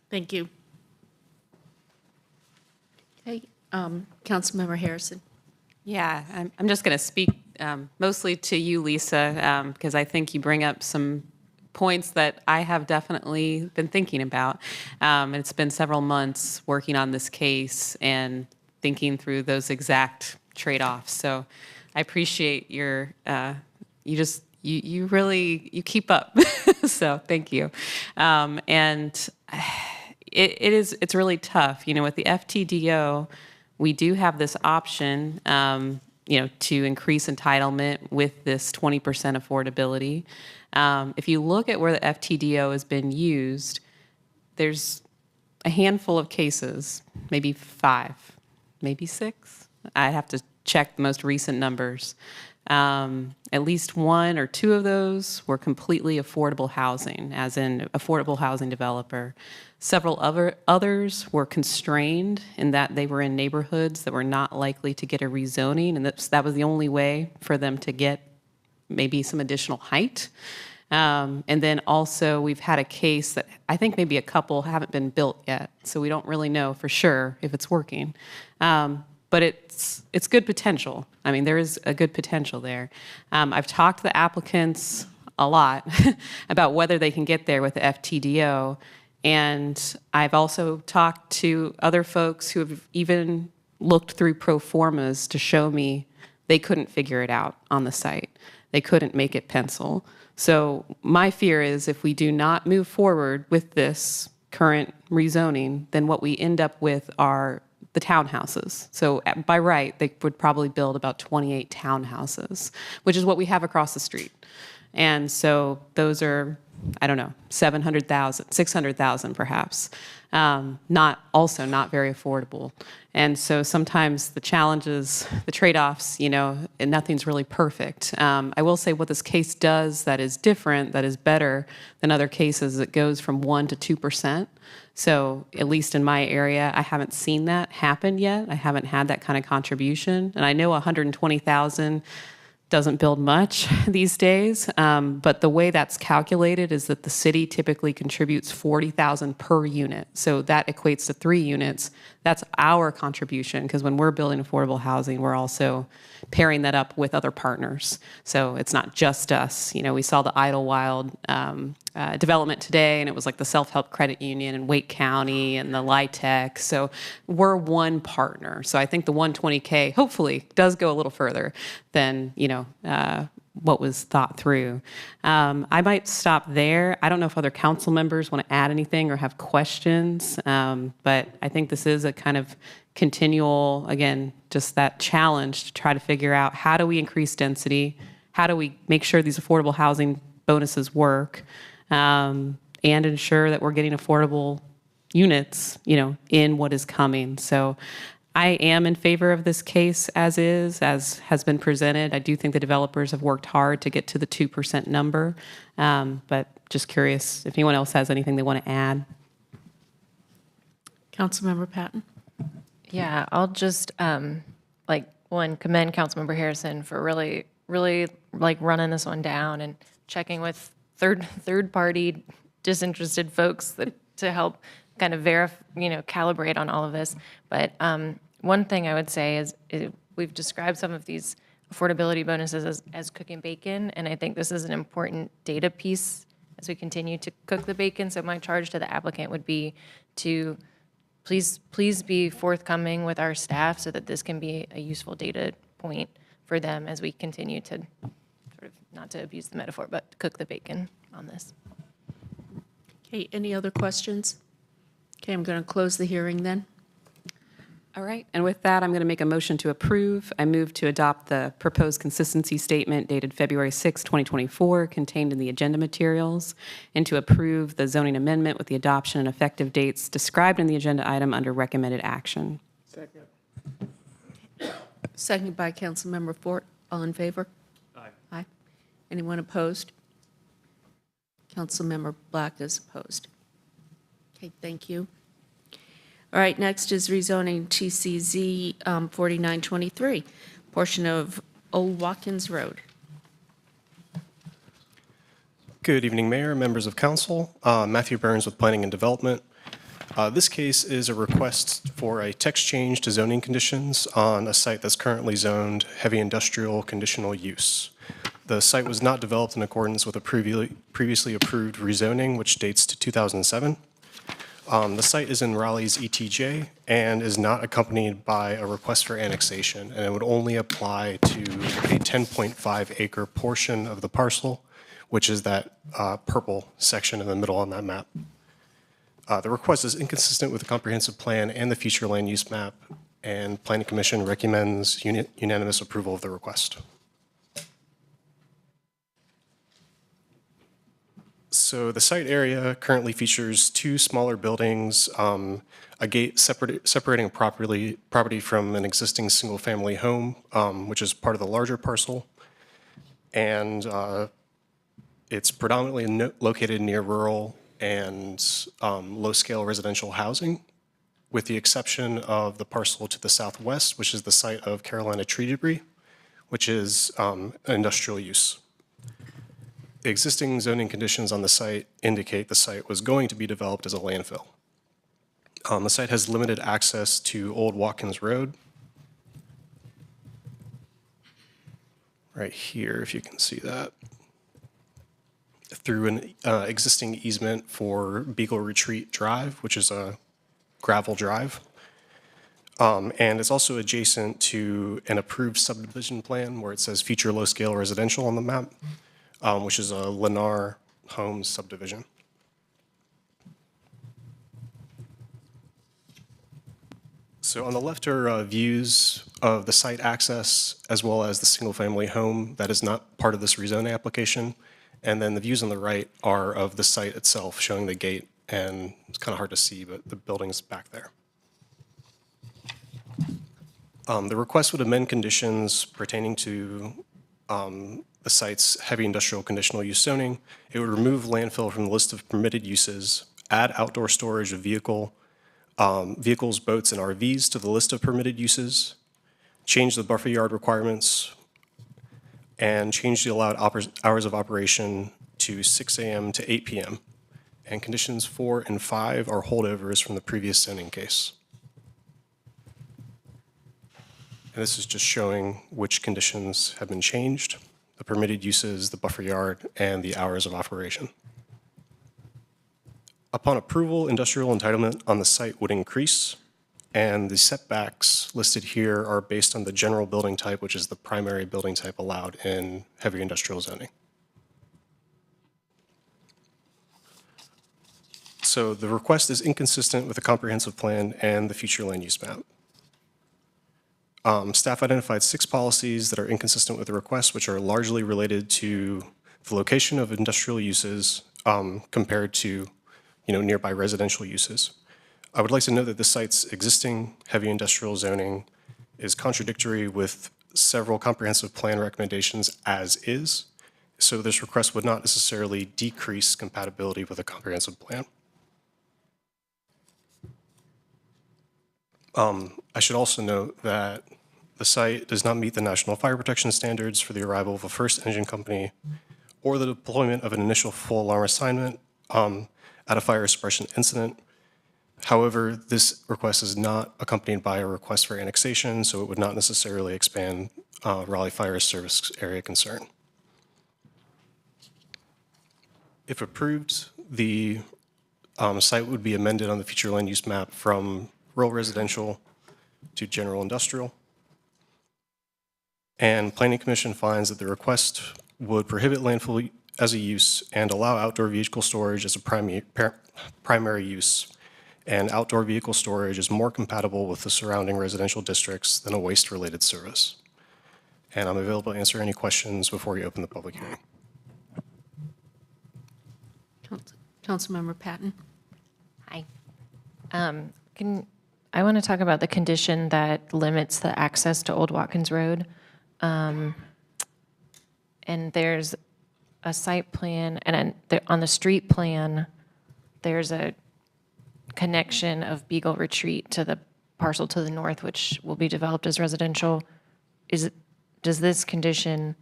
Thank you. Okay, Councilmember Harrison. Yeah, I'm just going to speak mostly to you, Lisa, because I think you bring up some points that I have definitely been thinking about. It's been several months working on this case and thinking through those exact trade-offs. So I appreciate your, you really keep up. So thank you. And it's really tough. You know, with the FTDO, we do have this option, to increase entitlement with this 20% affordability. If you look at where the FTDO has been used, there's a handful of cases, maybe 5, maybe 6. I have to check the most recent numbers. At least 1 or 2 of those were completely affordable housing, as in affordable housing developer. Several others were constrained in that they were in neighborhoods that were not likely to get a rezoning, and that was the only way for them to get maybe some additional height. And then also we've had a case that I think maybe a couple haven't been built yet, so we don't really know for sure if it's working. But it's good potential. I mean, there is a good potential there. I've talked to the applicants a lot about whether they can get there with the FTDO, and I've also talked to other folks who have even looked through pro formas to show me they couldn't figure it out on the site. They couldn't make it pencil. So my fear is if we do not move forward with this current rezoning, then what we end up with are the townhouses. So by right, they would probably build about 28 townhouses, which is what we have across the street. And so those are, I don't know, 700,000, 600,000 perhaps. Not very affordable. And so sometimes the challenges, the trade-offs, and nothing's really perfect. I will say what this case does that is different, that is better than other cases, it goes from 1% to 2%. So at least in my area, I haven't seen that happen yet. I haven't had that kind of contribution. And I know 120,000 doesn't build much these days, but the way that's calculated is that the city typically contributes $40,000 per unit. So that equates to 3 units. That's our contribution, because when we're building affordable housing, we're also pairing that up with other partners. So it's not just us. You know, we saw the Idlewild development today, and it was like the Self-Help Credit Union and Wake County and the LIHTC. So we're one partner. So I think the 120K hopefully does go a little further than, you know, what was thought through. I might stop there. I don't know if other council members want to add anything or have questions, but I think this is a kind of continual, again, just that challenge to try to figure out how do we increase density, how do we make sure these affordable housing bonuses work, and ensure that we're getting affordable units, you know, in what is coming. So I am in favor of this case as has been presented. I do think the developers have worked hard to get to the 2% number, but just curious if anyone else has anything they want to add. Councilmember Patton? Yeah, I'll just commend Councilmember Harrison for really like running this one down and checking with third party disinterested folks to help kind of calibrate on all of this. But one thing I would say is we've described some of these affordability bonuses as cooking bacon, and I think this is an important data piece as we continue to cook the bacon. So my charge to the applicant would be to please be forthcoming with our staff so that this can be a useful data point for them as we continue to sort of, not to abuse the metaphor, but cook the bacon on this. Okay, any other questions? Okay, I'm going to close the hearing then. All right, and with that, I'm going to make a motion to approve. I move to adopt the proposed consistency statement dated February 6, 2024, contained in the agenda materials, and to approve the zoning amendment with the adoption and effective dates described in the agenda item under recommended action. Second. Seconded by Councilmember Fort. All in favor? Aye. Aye. Anyone opposed? Councilmember Black is opposed. Okay, thank you. All right, next is rezoning TCZ 4923, portion of Old Watkins Road. Good evening, Mayor, members of council. Matthew Burns with Planning and Development. This case is a request for a text change to zoning conditions on a site that's currently zoned heavy industrial conditional use. The site was not developed in accordance with a previously approved rezoning, which dates to 2007. The site is in Raleigh's ETJ and is not accompanied by a request for annexation, and it would only apply to a 10.5 acre portion of the parcel, which is that purple section in the middle on that map. The request is inconsistent with the comprehensive plan and the future land use map, and Planning Commission recommends unanimous approval of the request. So the site area currently features 2 smaller buildings, a gate separating a property from an existing single-family home, which is part of the larger parcel, and it's predominantly located near rural and low-scale residential housing, with the exception of the parcel to the southwest, which is the site of Carolina Tree Debris, which is industrial use. Existing zoning conditions on the site indicate the site was going to be developed as a landfill. The site has limited access to Old Watkins Road. Right here, if you can see that. Through an existing easement for Beagle Retreat Drive, which is a gravel drive. And it's also adjacent to an approved subdivision plan where it says future low-scale residential on the map, which is a Lennar Homes subdivision. So on the left are views of the site access as well as the single-family home that is not part of this rezoning application. And then the views on the right are of the site itself, showing the gate, and it's kind of hard to see, but the building's back there. The request would amend conditions pertaining to the site's heavy industrial conditional use zoning. It would remove landfill from the list of permitted uses, add outdoor storage of vehicles, boats, and RVs to the list of permitted uses, change the buffer yard requirements, and change the allowed hours of operation to 6 a.m. to 8 p.m. And conditions 4 and 5 are holdovers from the previous zoning case. And this is just showing which conditions have been changed, the permitted uses, the buffer yard, and the hours of operation. Upon approval, industrial entitlement on the site would increase, and the setbacks listed here are based on the general building type, which is the primary building type allowed in heavy industrial zoning. So the request is inconsistent with the comprehensive plan and the future land use map. Staff identified 6 policies that are inconsistent with the request, which are largely related to the location of industrial uses compared to, nearby residential uses. I would like to note that the site's existing heavy industrial zoning is contradictory with several comprehensive plan recommendations as is, so this request would not necessarily decrease compatibility with a comprehensive plan. I should also note that the site does not meet the National Fire Protection Standards for the arrival of a first engine company or the deployment of an initial full alarm assignment at a fire suppression incident. However, this request is not accompanied by a request for annexation, so it would not necessarily expand Raleigh Fire Service area concern. If approved, the site would be amended on the future land use map from rural residential to general industrial. And Planning Commission finds that the request would prohibit landfill as a use and allow outdoor vehicle storage as a primary use. And outdoor vehicle storage is more compatible with the surrounding residential districts than a waste-related service. And I'm available to answer any questions before we open the public hearing. Councilmember Patton. Hi. I want to talk about the condition that limits the access to Old Watkins Road. And there's a site plan, and on the street plan, there's a connection of Beagle Retreat to the parcel to the north, which will be developed as residential. Does this condition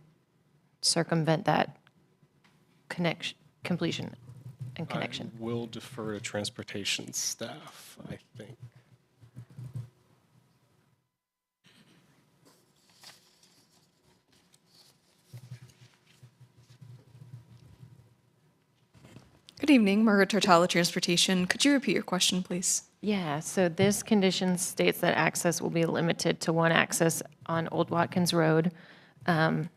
circumvent that completion and connection? I will defer to transportation staff, I think. Good evening, Margaret Tortala, Transportation. Could you repeat your question, please? Yeah, so this condition states that access will be limited to one access on Old Watkins Road. But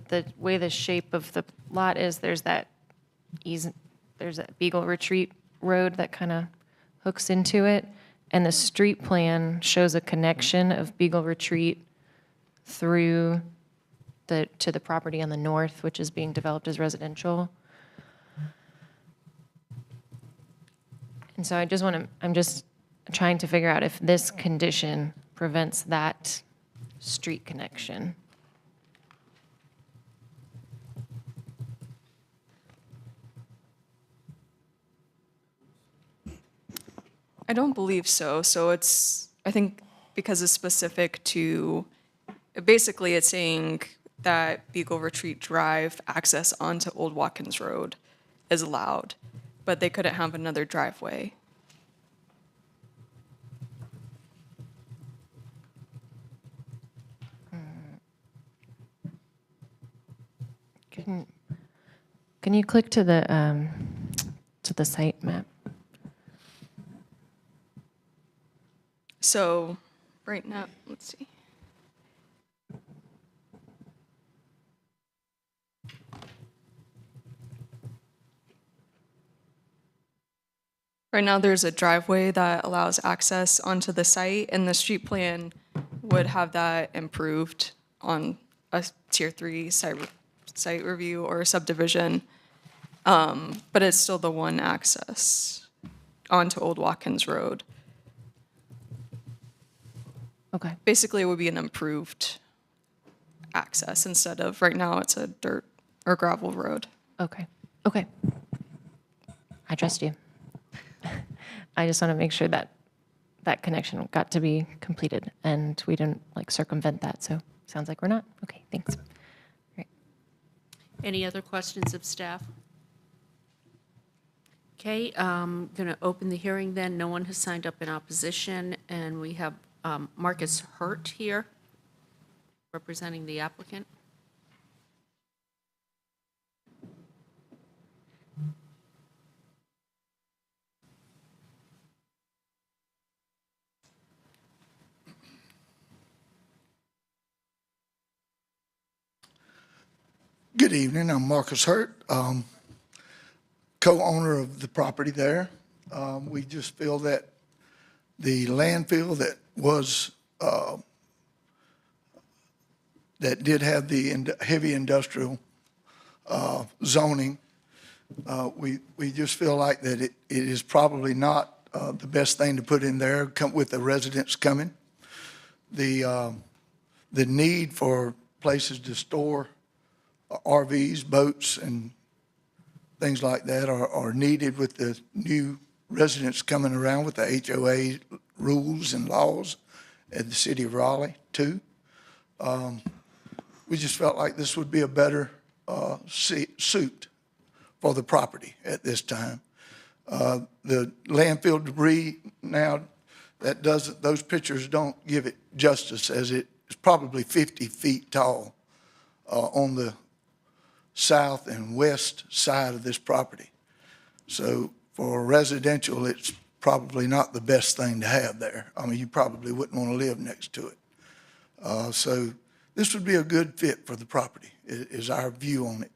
the way the shape of the lot is, there's that Beagle Retreat Road that kind of hooks into it. And the street plan shows a connection of Beagle Retreat through to the property on the north, which is being developed as residential. And so I'm just trying to figure out if this condition prevents that street connection. I don't believe so. So I think because it's specific to, basically it's saying that Beagle Retreat Drive access onto Old Watkins Road is allowed, but they couldn't have another driveway. Can you click to the site map? So right now, let's see. Right now, there's a driveway that allows access onto the site, and the street plan would have that improved on a Tier 3 site review or subdivision, but it's still the one access onto Old Watkins Road. Okay. Basically, it would be an improved access instead of, right now, it's a dirt or gravel road. Okay. Okay. I trust you. I just want to make sure that that connection got to be completed and we didn't circumvent that. So sounds like we're not. Okay, thanks. All right. Any other questions of staff? Okay, I'm going to open the hearing then. No one has signed up in opposition, and we have Marcus Hurt here representing the applicant. Good evening. I'm Marcus Hurt, co-owner of the property there. We just feel that the landfill that was that did have the heavy industrial zoning, we just feel like that it is probably not the best thing to put in there with the residents coming. The need for places to store RVs, boats, and things like that are needed with the new residents coming around with the HOA rules and laws at the city of Raleigh, too. We just felt like this would be a better suit for the property at this time. The landfill debris now, those pictures don't give it justice, as it is probably 50 feet tall on the south and west side of this property. So for residential, it's probably not the best thing to have there. I mean, you probably wouldn't want to live next to it. So this would be a good fit for the property, is our view on it.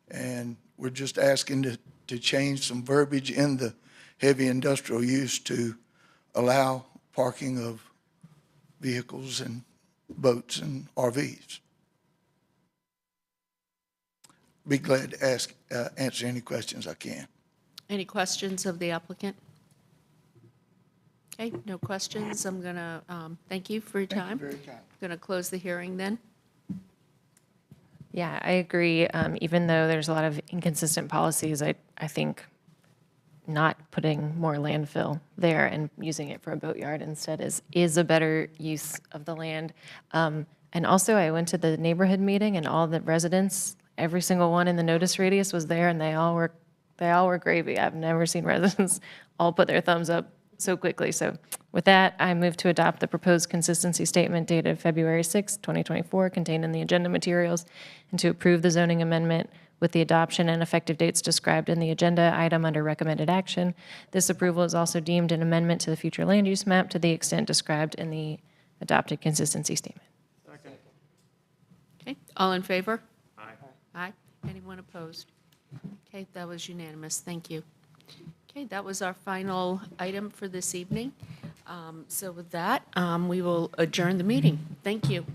And we're just asking to change some verbiage in the heavy industrial use to allow parking of vehicles and boats and RVs. Be glad to answer any questions I can. Any questions of the applicant? Okay, no questions. I'm going to thank you for your time. Very kind. Going to close the hearing then. Yeah, I agree. Even though there's a lot of inconsistent policies, I think not putting more landfill there and using it for a boatyard instead is a better use of the land. And also, I went to the neighborhood meeting, and all the residents, every single one in the notice radius was there, and they all were gravy. I've never seen residents all put their thumbs up so quickly. So with that, I move to adopt the proposed consistency statement dated February 6, 2024, contained in the agenda materials, and to approve the zoning amendment with the adoption and effective dates described in the agenda item under recommended action. This approval is also deemed an amendment to the future land use map to the extent described in the adopted consistency statement. Okay, all in favor? Aye. Anyone opposed? Okay, that was unanimous. Thank you. Okay, that was our final item for this evening. So with that, we will adjourn the meeting. Thank you.